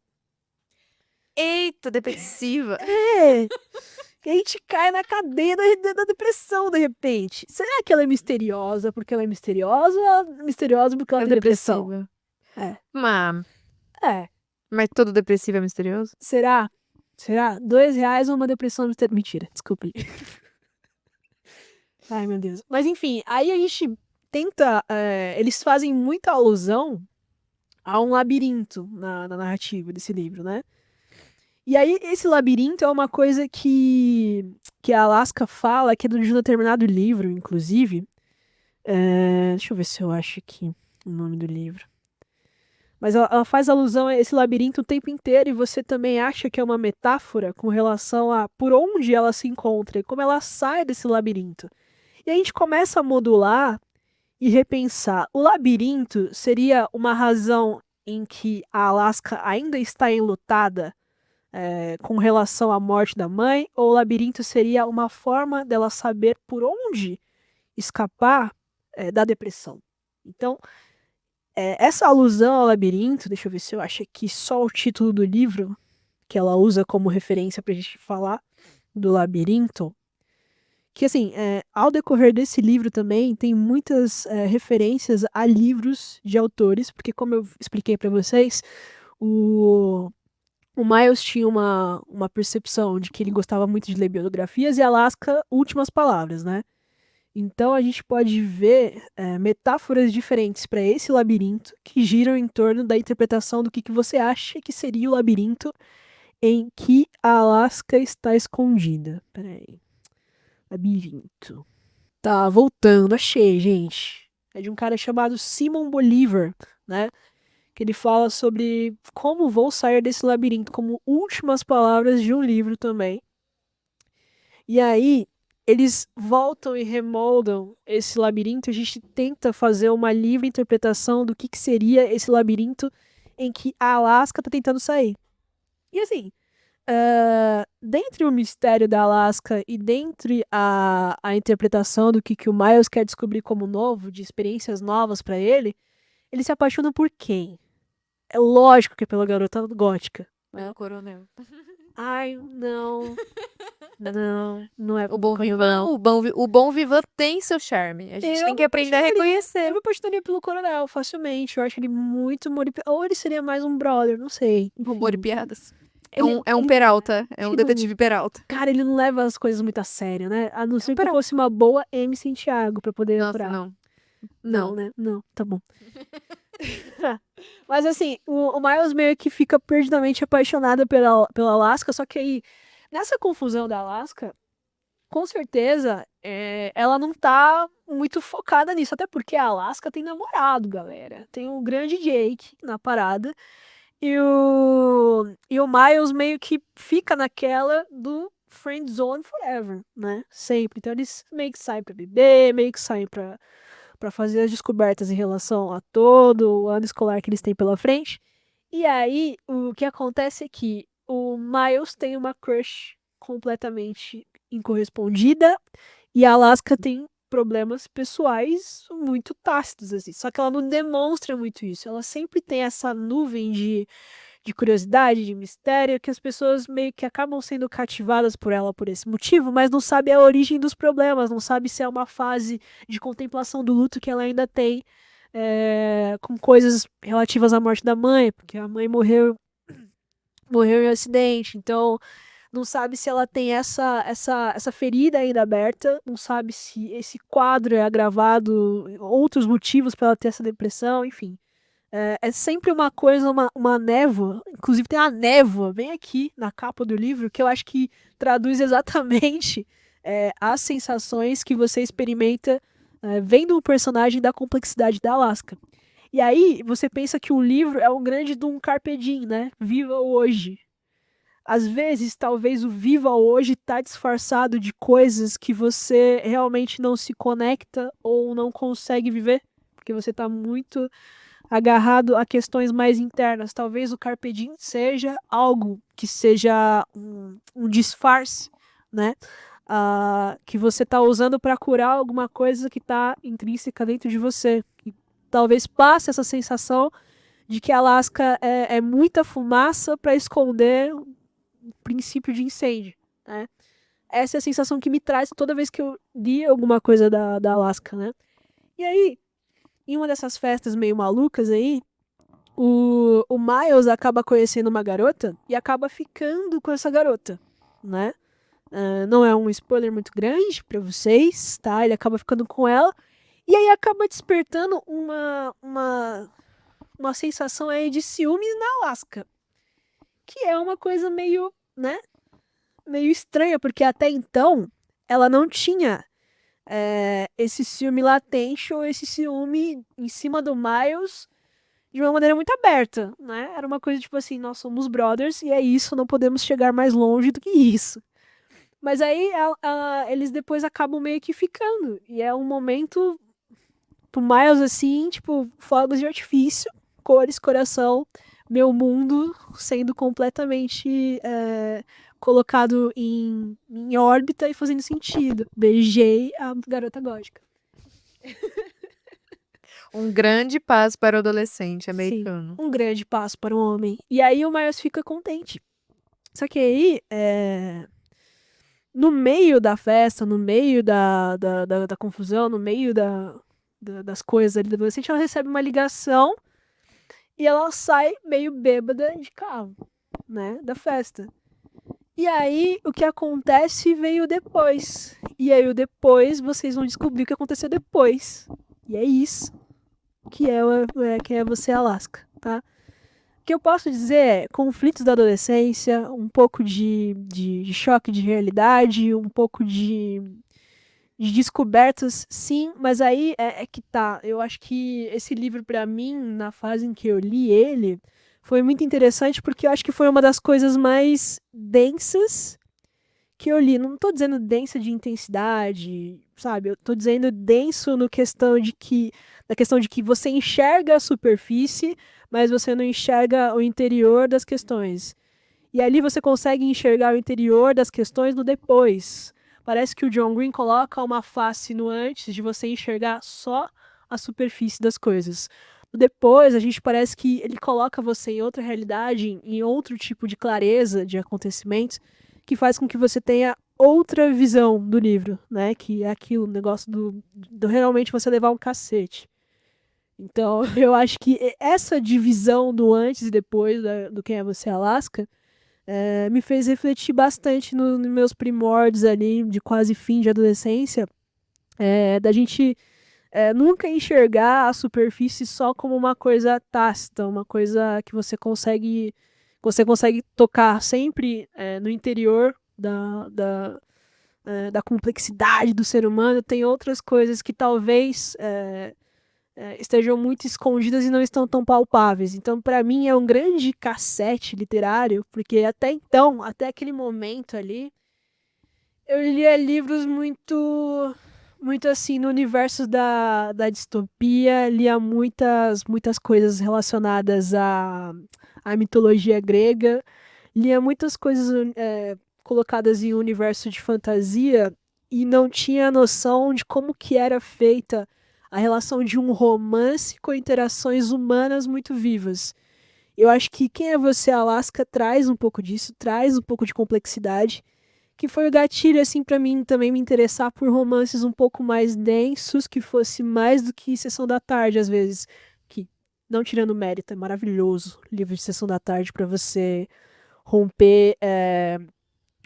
Eita, depressiva. É. E a gente cai na cadeia da depressão, de repente. Será que ela é misteriosa porque ela é misteriosa ou ela é misteriosa porque ela É tem depressão? depressiva. É. Mas, É. mas todo depressivo é misterioso? Será? Será? R$2 ou uma depressão misteriosa? Mentira, desculpa. Ai, meu Deus. Mas enfim, aí a gente tenta. Eles fazem muita alusão a um labirinto na narrativa desse livro, né? E aí, esse labirinto é uma coisa que a Alaska fala, que é de um determinado livro, inclusive. Deixa eu ver se eu acho aqui o nome do livro. Mas ela faz alusão a esse labirinto o tempo inteiro e você também acha que é uma metáfora com relação a por onde ela se encontra e como ela sai desse labirinto. E a gente começa a modular e repensar. O labirinto seria uma razão em que a Alaska ainda está enlutada com relação à morte da mãe, ou o labirinto seria uma forma dela saber por onde escapar da depressão. Então, essa alusão ao labirinto, deixa eu ver se eu acho aqui só o título do livro, que ela usa como referência pra gente falar do labirinto, que assim, ao decorrer desse livro também tem muitas referências a livros de autores, porque como eu expliquei pra vocês, o Miles tinha uma percepção de que ele gostava muito de ler biografias e Alaska, últimas palavras, né? Então a gente pode ver metáforas diferentes para esse labirinto que giram em torno da interpretação do que você acha que seria o labirinto em que a Alaska está escondida. Peraí. Labirinto. Tá, voltando. Achei, gente. É de um cara chamado Simon Bolivar, né? Que ele fala sobre como vou sair desse labirinto, como últimas palavras de um livro também. E aí, eles voltam e remoldam esse labirinto. A gente tenta fazer uma livre interpretação do que seria esse labirinto em que a Alaska tá tentando sair. E assim, dentre o mistério da Alaska e dentre a interpretação do que o Miles quer descobrir como novo, de experiências novas pra ele, ele se apaixona por quem? É lógico que é pela garota gótica. É o coronel. Ai, não. Não é O bom coisa, vivan, não. o bom vivan tem seu charme. A gente Eu tem que me aprender a Eu reconhecer. me apaixonaria pelo coronel, facilmente. Eu acho ele muito Ou ele seria mais um brother, não sei. Humor e Enfim. piadas. Ele- É um ele- Peralta. É um ele não- detetive Peralta. Cara, ele não leva as coisas muito a sério, né? A não ser que eu Peralta. fosse uma boa M. Santiago pra poder Nossa, aturar. não. Não, né? Não, tá bom. Mas assim, o Miles meio que fica perdidamente apaixonado pela Alaska, só que aí, nessa confusão da Alaska, com certeza, ela não tá muito focada nisso, até porque a Alaska tem namorado, galera. Tem o grande Jake na parada, e o Miles meio que fica naquela do friend zone forever, né? Sempre. Então eles meio que saem pra beber, meio que saem pra fazer as descobertas em relação a todo o ano escolar que eles têm pela frente. E aí, o que acontece é que o Miles tem uma crush completamente incorrespondida e a Alaska tem problemas pessoais muito tácitos, assim. Só que ela não demonstra muito isso. Ela sempre tem essa nuvem de curiosidade, de mistério, que as pessoas meio que acabam sendo cativadas por ela por esse motivo, mas não sabe a origem dos problemas, não sabe se é uma fase de contemplação do luto que ela ainda tem com coisas relativas à morte da mãe, porque a mãe morreu em um acidente, então não sabe se ela tem essa ferida ainda aberta, não sabe se esse quadro é agravado, outros motivos para ela ter essa depressão, enfim. É sempre uma coisa, uma névoa, inclusive tem a névoa bem aqui na capa do livro, que eu acho que traduz exatamente as sensações que você experimenta vendo o personagem da complexidade da Alaska. E aí, você pensa que o livro é um grande de um carpe diem, né? Viva o hoje. Às vezes, talvez o viva o hoje tá disfarçado de coisas que você realmente não se conecta ou não consegue viver, porque você tá muito agarrado a questões mais internas. Talvez o carpe diem seja algo que seja um disfarce, né? Que você tá usando para curar alguma coisa que tá intrínseca dentro de você. Talvez passe essa sensação de que Alaska é muita fumaça para esconder o princípio de incêndio, né? Essa é a sensação que me traz toda vez que eu li alguma coisa da Alaska, né? E aí, em uma dessas festas meio malucas aí, o Miles acaba conhecendo uma garota e acaba ficando com essa garota, né? Não é um spoiler muito grande pra vocês, tá? Ele acaba ficando com ela. E aí acaba despertando uma sensação aí de ciúmes na Alaska. Que é uma coisa meio, né? Meio estranha, porque até então ela não tinha esse ciúme latente ou esse ciúme em cima do Miles de uma maneira muito aberta, né? Era uma coisa tipo assim, nós somos brothers e é isso, não podemos chegar mais longe do que isso. Mas aí eles depois acabam meio que ficando. E é um momento pro Miles, assim, tipo, fogos de artifício, cores, coração, meu mundo sendo completamente colocado em órbita e fazendo sentido. Beijei a garota gótica. Um grande passo para o adolescente Sim, americano. um grande passo para um homem. E aí o Miles fica contente. Só que aí, no meio da festa, no meio da confusão, no meio das coisas ali da adolescente, ela recebe uma ligação e ela sai meio bêbada de carro, né, da festa. E aí, o que acontece veio depois. E aí, o depois, vocês vão descobrir o que aconteceu depois. E é isso que é você, Alaska, tá? O que eu posso dizer é conflitos da adolescência, um pouco de choque de realidade, um pouco de descobertas, sim, mas aí é que tá. Eu acho que esse livro, pra mim, na fase em que eu li ele, foi muito interessante porque eu acho que foi uma das coisas mais densas que eu li. Não tô dizendo densa de intensidade, sabe? Eu tô dizendo denso no questão de que, na questão de que você enxerga a superfície, mas você não enxerga o interior das questões. E ali você consegue enxergar o interior das questões no depois. Parece que o John Green coloca uma face no antes de você enxergar só a superfície das coisas. Depois, a gente parece que ele coloca você em outra realidade, em outro tipo de clareza de acontecimentos, que faz com que você tenha outra visão do livro, né? Que é aquilo, o negócio do realmente você levar um cacete. Então, eu acho que essa divisão do antes e depois do Quem é Você, Alaska, me fez refletir bastante nos meus primórdios ali, de quase fim de adolescência, da gente nunca enxergar a superfície só como uma coisa tácita, uma coisa que você consegue tocar sempre no interior da complexidade do ser humano. Tem outras coisas que talvez estejam muito escondidas e não estão tão palpáveis. Então, para mim, é um grande cassete literário, porque até então, até aquele momento ali, eu lia livros muito assim, no universo da distopia, lia muitas coisas relacionadas à mitologia grega, lia muitas coisas colocadas em um universo de fantasia e não tinha noção de como que era feita a relação de um romance com interações humanas muito vivas. Eu acho que Quem é Você, Alaska traz um pouco disso, traz um pouco de complexidade, que foi o gatilho, assim, pra mim também me interessar por romances um pouco mais densos, que fosse mais do que Sessão da Tarde, às vezes. Que, não tirando mérito, é maravilhoso livro de Sessão da Tarde pra você romper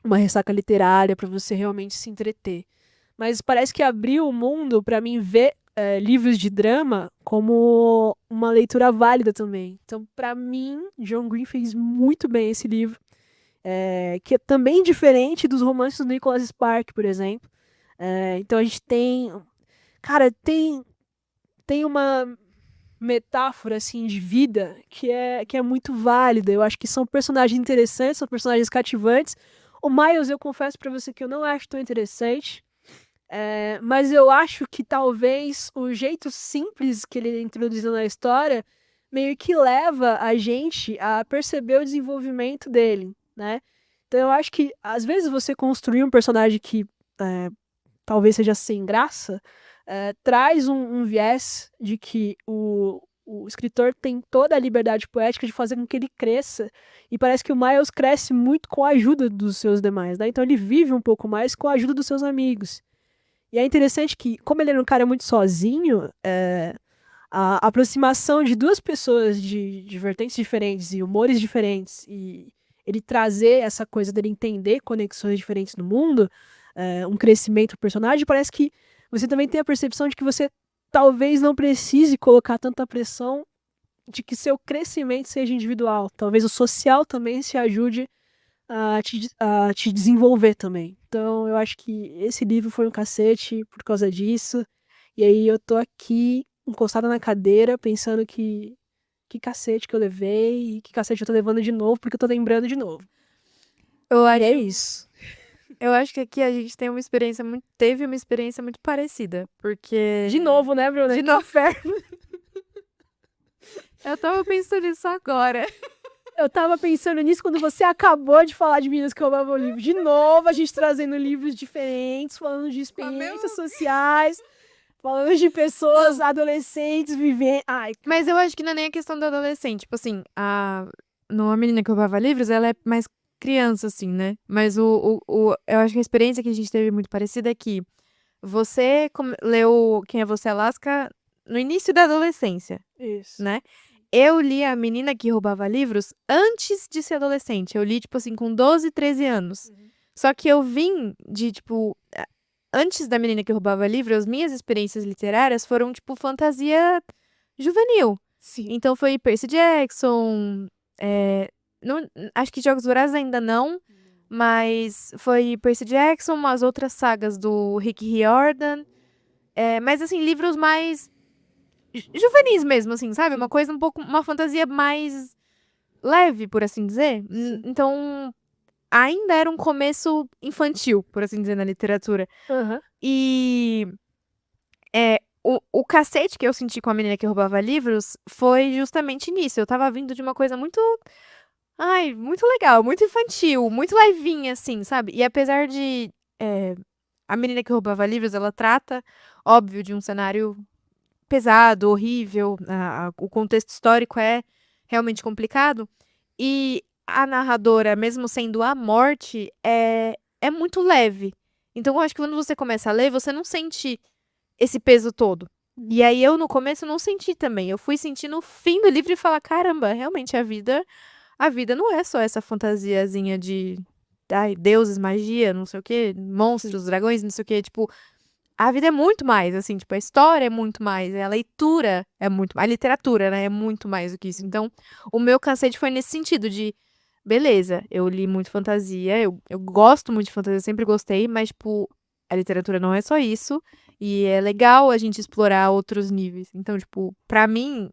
uma ressaca literária pra você realmente se entreter. Mas parece que abriu o mundo pra mim ver livros de drama como uma leitura válida também. Então, pra mim, John Green fez muito bem esse livro, que é também diferente dos romances do Nicholas Spark, por exemplo. Então a gente tem, cara, tem uma metáfora assim de vida que é muito válida. Eu acho que são personagens interessantes, são personagens cativantes. O Miles, eu confesso pra você que eu não acho tão interessante. Mas eu acho que talvez o jeito simples que ele introduziu na história meio que leva a gente a perceber o desenvolvimento dele, né? Então eu acho que às vezes você construir um personagem que talvez seja sem graça, traz um viés de que o escritor tem toda a liberdade poética de fazer com que ele cresça, e parece que o Miles cresce muito com a ajuda dos seus demais, né? Então ele vive um pouco mais com a ajuda dos seus amigos. E é interessante que, como ele era um cara muito sozinho, a aproximação de duas pessoas de vertentes diferentes e humores diferentes, e ele trazer essa coisa dele entender conexões diferentes no mundo, um crescimento do personagem, parece que você também tem a percepção de que você talvez não precise colocar tanta pressão de que seu crescimento seja individual. Talvez o social também se ajude a te desenvolver também. Então, eu acho que esse livro foi um cacete por causa disso. E aí eu tô aqui, encostada na cadeira, pensando que cacete que eu levei e que cacete eu tô levando de novo, porque eu tô lembrando de novo. Eu E acho, é isso. eu acho que aqui a gente teve uma experiência muito parecida, porque... De novo, né, Bruna? De Que novo. inferno. Eu tava pensando nisso agora. Eu tava pensando nisso quando você acabou de falar de Meninas que Roubavam o Livro. De novo, a gente trazendo livros diferentes, falando de experiências sociais, falando de pessoas adolescentes vivendo. Ai, Mas eu acho que não é nem a questão do adolescente. Tipo assim, a menina que roubava livros, ela é mais criança, assim, né? Mas eu acho que a experiência que a gente teve muito parecida é que você leu Quem é Você, Alaska, no início da adolescência, isso. né? Eu li A Menina que Roubava Livros antes de ser adolescente. Eu li, tipo assim, com 12, 13 anos. Só que eu vim de, tipo... Antes da Menina que Roubava Livros, as minhas experiências literárias foram, tipo, fantasia juvenil. Sim. Então foi Percy Jackson... acho que Jogos Vorazes ainda não. Mas foi Percy Jackson, umas outras sagas do Rick Riordan. Mas, assim, livros mais... juvenis mesmo, assim, sabe? Uma coisa um pouco... Uma fantasia mais leve, por assim dizer. Então, ainda era um começo infantil, por assim dizer, na literatura. Aham. E o cacete que eu senti com A Menina que Roubava Livros foi justamente nisso. Eu tava vindo de uma coisa muito... Ai, muito legal, muito infantil, muito levinha, assim, sabe? E apesar de... A Menina que Roubava Livros, ela trata, óbvio, de um cenário pesado, horrível, o contexto histórico é realmente complicado, e a narradora, mesmo sendo a morte, é muito leve. Então, eu acho que quando você começa a ler, você não sente esse peso todo. E aí, eu, no começo, não senti também. Eu fui sentir no fim do livro e falar, caramba, realmente, a vida não é só essa fantasiazinha de deuses, magia, não sei o quê, monstros, dragões, não sei o quê, tipo... A vida é muito mais, assim, tipo, a história é muito mais, a leitura é muito mais, a literatura, né, é muito mais do que isso. Então, o meu cacete foi nesse sentido de, beleza, eu li muito fantasia, eu gosto muito de fantasia, sempre gostei, mas, tipo, a literatura não é só isso, e é legal a gente explorar outros níveis. Então, tipo, pra mim,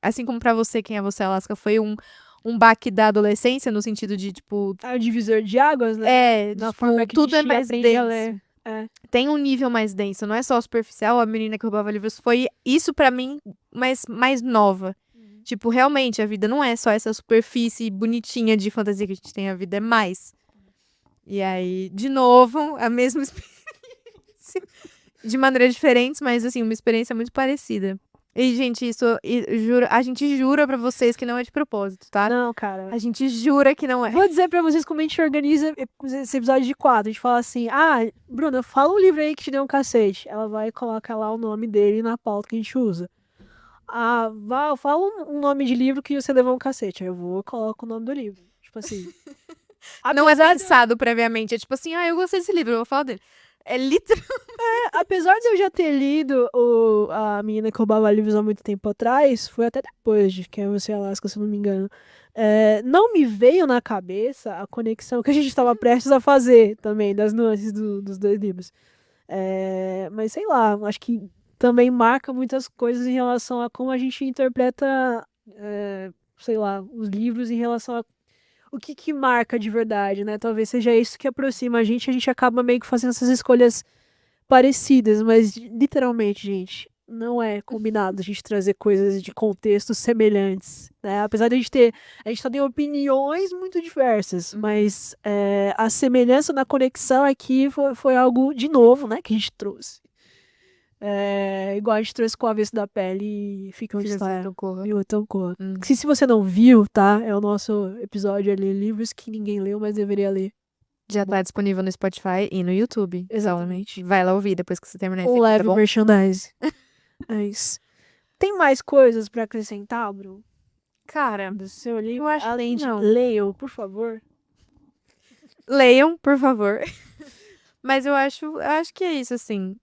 assim como pra você, Quem é Você, Alaska, foi um baque da adolescência, no sentido de, tipo... o divisor de águas, né? Da tipo, forma que tudo a é gente mais aprende a denso. ler. Tem um nível mais denso, não é só superficial. A Menina que Roubava Livros foi isso pra mim, mas mais nova. Tipo, realmente, a vida não é só essa superfície bonitinha de fantasia que a gente tem, a vida é mais. E aí, de novo, a mesma experiência. De maneiras diferentes, mas assim, uma experiência muito parecida. E, gente, a gente jura pra vocês que não é de propósito, tá? Não, cara. A gente jura que não é. Vou dizer pra vocês como a gente organiza esse episódio de quadro. A gente fala assim, Bruna, fala um livro aí que te deu um cacete. Ela vai e coloca lá o nome dele na pauta que a gente usa. Fala um nome de livro que você levou um cacete. Aí eu vou e coloco o nome do livro. Tipo assim. Não é Apesar de- pensado previamente. É tipo assim, eu gostei desse livro, eu vou falar dele. É literal. Apesar de eu já ter lido a Menina que Roubava Livros há muito tempo atrás, foi até depois de Quem é Você, Alaska, se eu não me engano. Não me veio na cabeça a conexão que a gente estava prestes a fazer também, das nuances dos dois livros. Mas sei lá, acho que também marca muitas coisas em relação a como a gente interpreta, sei lá, os livros em relação a o que marca de verdade, né? Talvez seja isso que aproxima a gente acaba meio que fazendo essas escolhas parecidas, mas literalmente, gente, não é combinado a gente trazer coisas de contextos semelhantes, né? Apesar de a gente só tem opiniões muito diversas, mas a semelhança na conexão aqui foi algo de novo, né, que a gente trouxe. Igual a gente trouxe com o Avesso da Pele e Fica Onde Está, viu? Então, corra. Se você não viu, tá? É o nosso episódio ali, livros que ninguém leu, mas deveria ler. Já tá disponível no Spotify e no YouTube. Exatamente. Então, vai lá ouvir depois que você terminar esse Um aqui, leve tá bom? merchandise. É isso. Tem mais coisas pra acrescentar, Bruno? Cara, Do seu livro? eu acho Além que de não. leiam, por favor. Leiam, por favor. Mas eu acho que é isso, assim.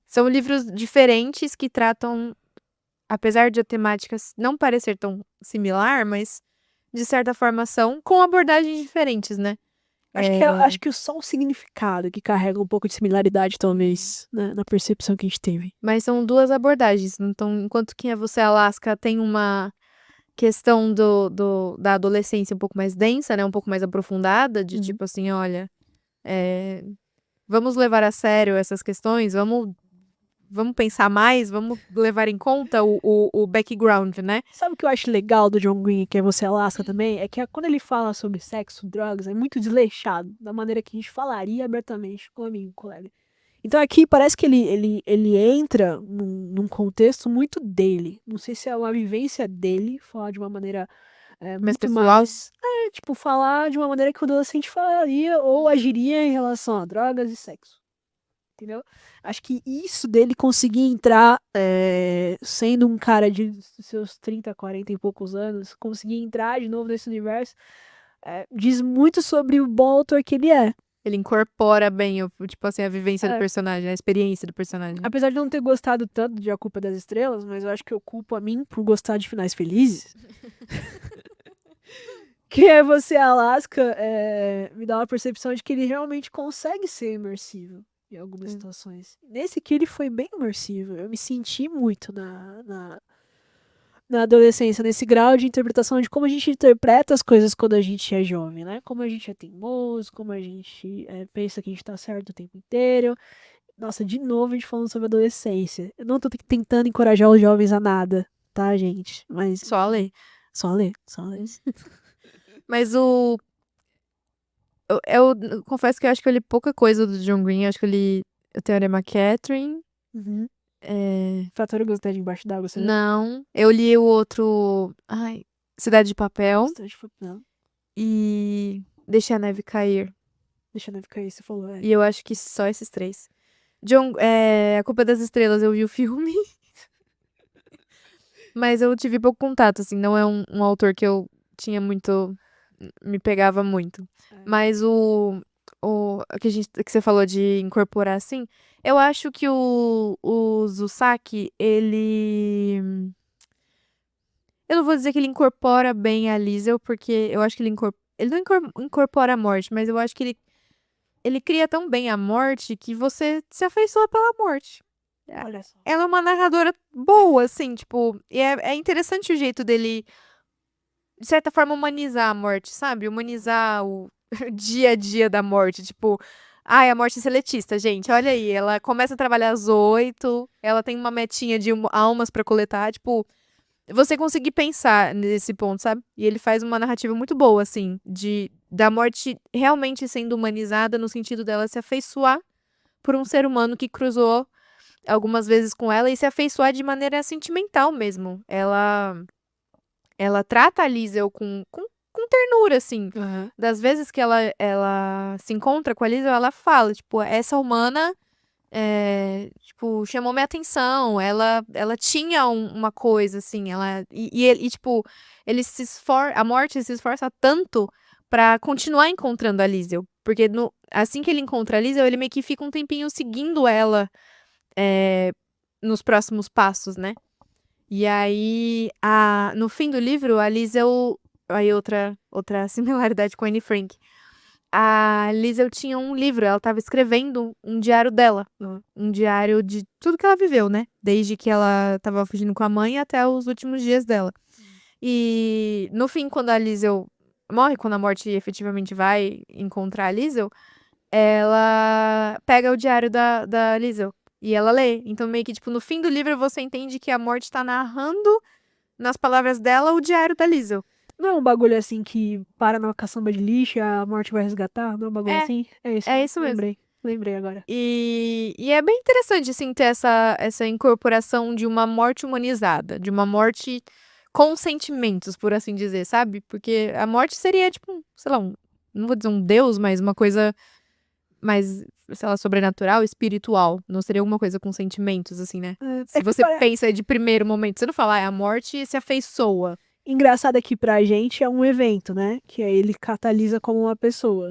São livros diferentes que tratam, apesar de a temática não parecer tão similar, mas de certa forma são, com abordagens diferentes, né? Acho que só o significado que carrega um pouco de similaridade, talvez, né, na percepção que a gente teve. Mas são duas abordagens. Então, enquanto Quem é Você, Alaska tem uma questão da adolescência um pouco mais densa, né? Um pouco mais aprofundada, de tipo assim, olha, vamos levar a sério essas questões, vamos pensar mais, vamos levar em conta o background, né? Sabe o que eu acho legal do John Green, que é Você, Alaska, também? É que quando ele fala sobre sexo, drogas, é muito desleixado, da maneira que a gente falaria abertamente com um amigo, colega. Então aqui parece que ele entra num contexto muito dele. Não sei se é uma vivência dele, falar de uma maneira Mas muito pessoal, mais... tipo, falar de uma maneira que o adolescente falaria ou agiria em relação a drogas e sexo. Entendeu? Acho que isso dele conseguir entrar, sendo um cara de seus 30, 40 e poucos anos, conseguir entrar de novo nesse universo, diz muito sobre o bom autor que ele é. ele incorpora bem, tipo assim, a vivência do personagem, a experiência do personagem. Apesar de não ter gostado tanto de A Culpa das Estrelas, mas eu acho que eu culpo a mim por gostar de finais felizes. Que é Você, Alaska, me dá uma percepção de que ele realmente consegue ser imersivo em algumas situações. Nesse aqui ele foi bem imersivo. Eu me senti muito na adolescência, nesse grau de interpretação de como a gente interpreta as coisas quando a gente é jovem, né? Como a gente é teimoso, como a gente pensa que a gente tá certo o tempo inteiro. Nossa, de novo a gente falando sobre adolescência. Eu não tô tentando encorajar os jovens a nada, tá, gente? Mas Só a ler. só ler. Mas eu confesso que eu acho que eu li pouca coisa do John Green. Eu acho que eu li o Teorema Catherine. Fator Gostei de Embaixo d'Água, você leu? Não. Eu li o outro. Ai, Cidade de Papel. Bastante papel. E Deixa a Neve Cair. Deixa a neve cair, você falou. E eu acho que só esses três. A Culpa das Estrelas, eu vi o filme. Mas eu tive pouco contato, assim. Não é um autor que eu tinha muito... Me pegava muito. Mas o que você falou de incorporar, assim... Eu acho que o Zusaki, ele... Eu não vou dizer que ele incorpora bem a Liesel, porque eu acho que ele não incorpora a morte, mas eu acho que ele cria tão bem a morte que você se afeiçoa pela morte. Olha só. Ela é uma narradora boa, assim, tipo... E é interessante o jeito dele, de certa forma, humanizar a morte, sabe? Humanizar o dia a dia da morte, tipo... Ai, a morte seletista, gente, olha aí. Ela começa a trabalhar às 8, ela tem uma metinha de almas pra coletar, tipo... Você conseguir pensar nesse ponto, sabe? E ele faz uma narrativa muito boa, assim, da morte realmente sendo humanizada no sentido dela se afeiçoar por um ser humano que cruzou algumas vezes com ela e se afeiçoar de maneira sentimental mesmo. Ela trata a Liesel com ternura, assim. Das vezes que ela se encontra com a Liesel, ela fala, tipo, essa humana... tipo, chamou minha atenção, ela tinha uma coisa, assim, tipo, a morte se esforça tanto pra continuar encontrando a Liesel. Porque assim que ele encontra a Liesel, ele meio que fica um tempinho seguindo ela nos próximos passos, né? E aí, no fim do livro, a Liesel... Aí outra similaridade com a Anne Frank. A Liesel tinha um livro, ela tava escrevendo um diário dela. Um diário de tudo que ela viveu, né? Desde que ela tava fugindo com a mãe até os últimos dias dela. E no fim, quando a Liesel morre, quando a morte efetivamente vai encontrar a Liesel, ela pega o diário da Liesel e ela lê. Então, meio que, tipo, no fim do livro você entende que a morte tá narrando, nas palavras dela, o diário da Liesel. Não é um bagulho assim que para numa caçamba de lixo e a morte vai resgatar? Não é um bagulho assim? É isso mesmo. Lembrei agora. E é bem interessante, assim, ter essa incorporação de uma morte humanizada, de uma morte com sentimentos, por assim dizer, sabe? Porque a morte seria, tipo, sei lá, não vou dizer um deus, mas uma coisa mais, sei lá, sobrenatural, espiritual. Não seria alguma coisa com sentimentos, assim, né? Se você pensa de primeiro momento, você não fala, a morte se afeiçoa. Engraçado é que pra gente é um evento, né? Que aí ele catalisa como uma pessoa.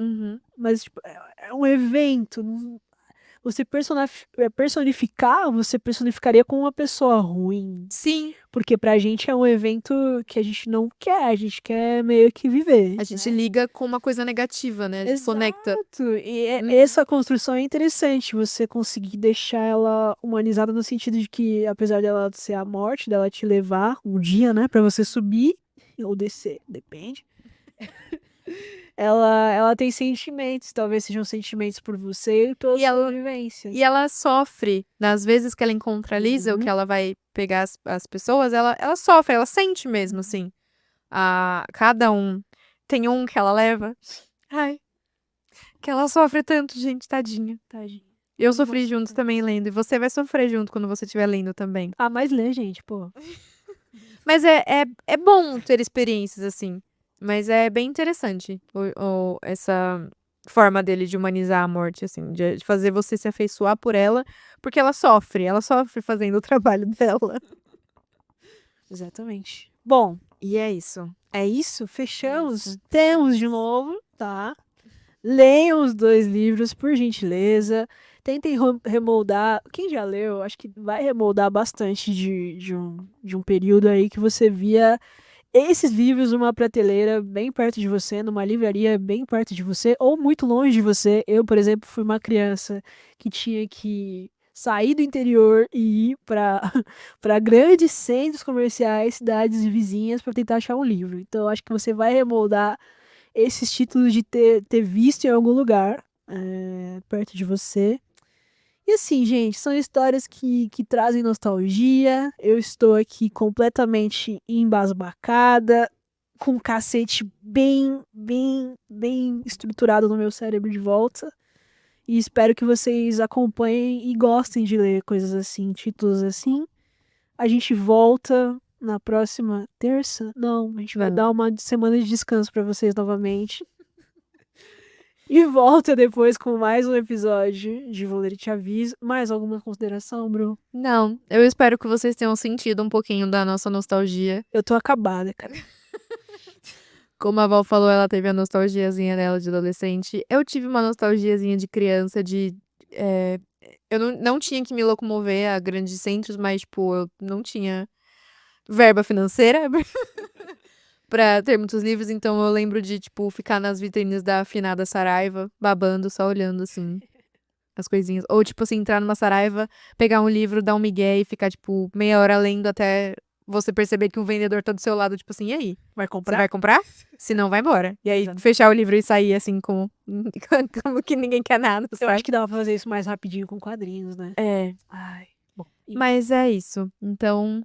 Mas, tipo, é um evento. Você personificar, você personificaria como uma pessoa ruim. Sim. Porque pra gente é um evento que a gente não quer, a gente quer meio que viver. A gente liga com uma coisa negativa, né? Exato. Conecta. E essa construção é interessante, você conseguir deixar ela humanizada no sentido de que, apesar dela ser a morte, dela te levar um dia, né, pra você subir ou descer, depende. Ela tem sentimentos, talvez sejam sentimentos por você e pela sua vivência. E ela sofre, nas vezes que ela encontra a Liesel, que ela vai pegar as pessoas, ela sofre, ela sente mesmo, assim. Cada um. Tem um que ela leva. Ai. Que ela sofre tanto, gente, tadinha. Eu sofri junto também lendo, e você vai sofrer junto quando você estiver lendo também. Mas lê, gente, pô. Mas é bom ter experiências assim. Mas é bem interessante essa forma dele de humanizar a morte, assim, de fazer você se afeiçoar por ela, porque ela sofre fazendo o trabalho dela. Exatamente. Bom, E é isso. é isso? Fechamos? Temos de novo, tá? Leiam os 2 livros, por gentileza. Tentem remoldar. Quem já leu, acho que vai remoldar bastante de um período aí que você via esses livros numa prateleira bem perto de você, numa livraria bem perto de você, ou muito longe de você. Eu, por exemplo, fui uma criança que tinha que sair do interior e ir para grandes centros comerciais, cidades vizinhas, para tentar achar um livro. Então, acho que você vai remoldar esses títulos de ter visto em algum lugar perto de você. E assim, gente, são histórias que trazem nostalgia. Eu estou aqui completamente embasbacada, com um cacete bem estruturado no meu cérebro de volta. E espero que vocês acompanhem e gostem de ler coisas assim, títulos assim. A gente volta na próxima terça? Não, a gente vai dar uma semana de descanso pra vocês novamente. E volta depois com mais um episódio de Vou Ler e Te Aviso. Mais alguma consideração, Bru? Não, eu espero que vocês tenham sentido um pouquinho da nossa nostalgia. Eu tô acabada, cara. Como a Val falou, ela teve a nostalgiazinha dela de adolescente. Eu tive uma nostalgiazinha de criança, eu não tinha que me locomover a grandes centros, mas, tipo, eu não tinha verba financeira pra ter muitos livros, então eu lembro de, tipo, ficar nas vitrines da afinada Saraiva, babando, só olhando, assim, as coisinhas. Ou, tipo assim, entrar numa Saraiva, pegar um livro, dar um migué e ficar, tipo, meia hora lendo até você perceber que um vendedor tá do seu lado, tipo assim, e aí? Vai Você comprar? vai comprar? Se não, vai embora. E aí, Exato. fechar o livro e sair, assim, como que ninguém quer nada, Eu sabe? acho que dava pra fazer isso mais rapidinho com quadrinhos, né? É. Ai, bom. Mas é isso. Então,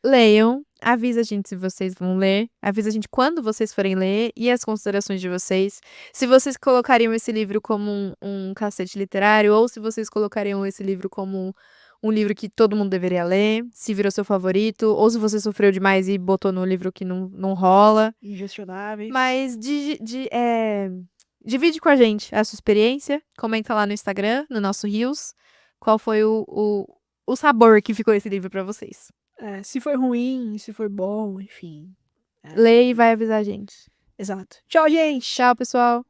leiam. Avisa a gente se vocês vão ler. Avisa a gente quando vocês forem ler e as considerações de vocês. Se vocês colocariam esse livro como um cacete literário ou se vocês colocariam esse livro como um livro que todo mundo deveria ler, se virou seu favorito, ou se você sofreu demais e botou no livro que não rola. Ingestionáveis. Mas divide com a gente a sua experiência. Comenta lá no Instagram, no nosso Reels, qual foi o sabor que ficou esse livro pra vocês. Se foi ruim, se foi bom, enfim. Lê e vai avisar a gente. Exato. Tchau, gente! Tchau, pessoal.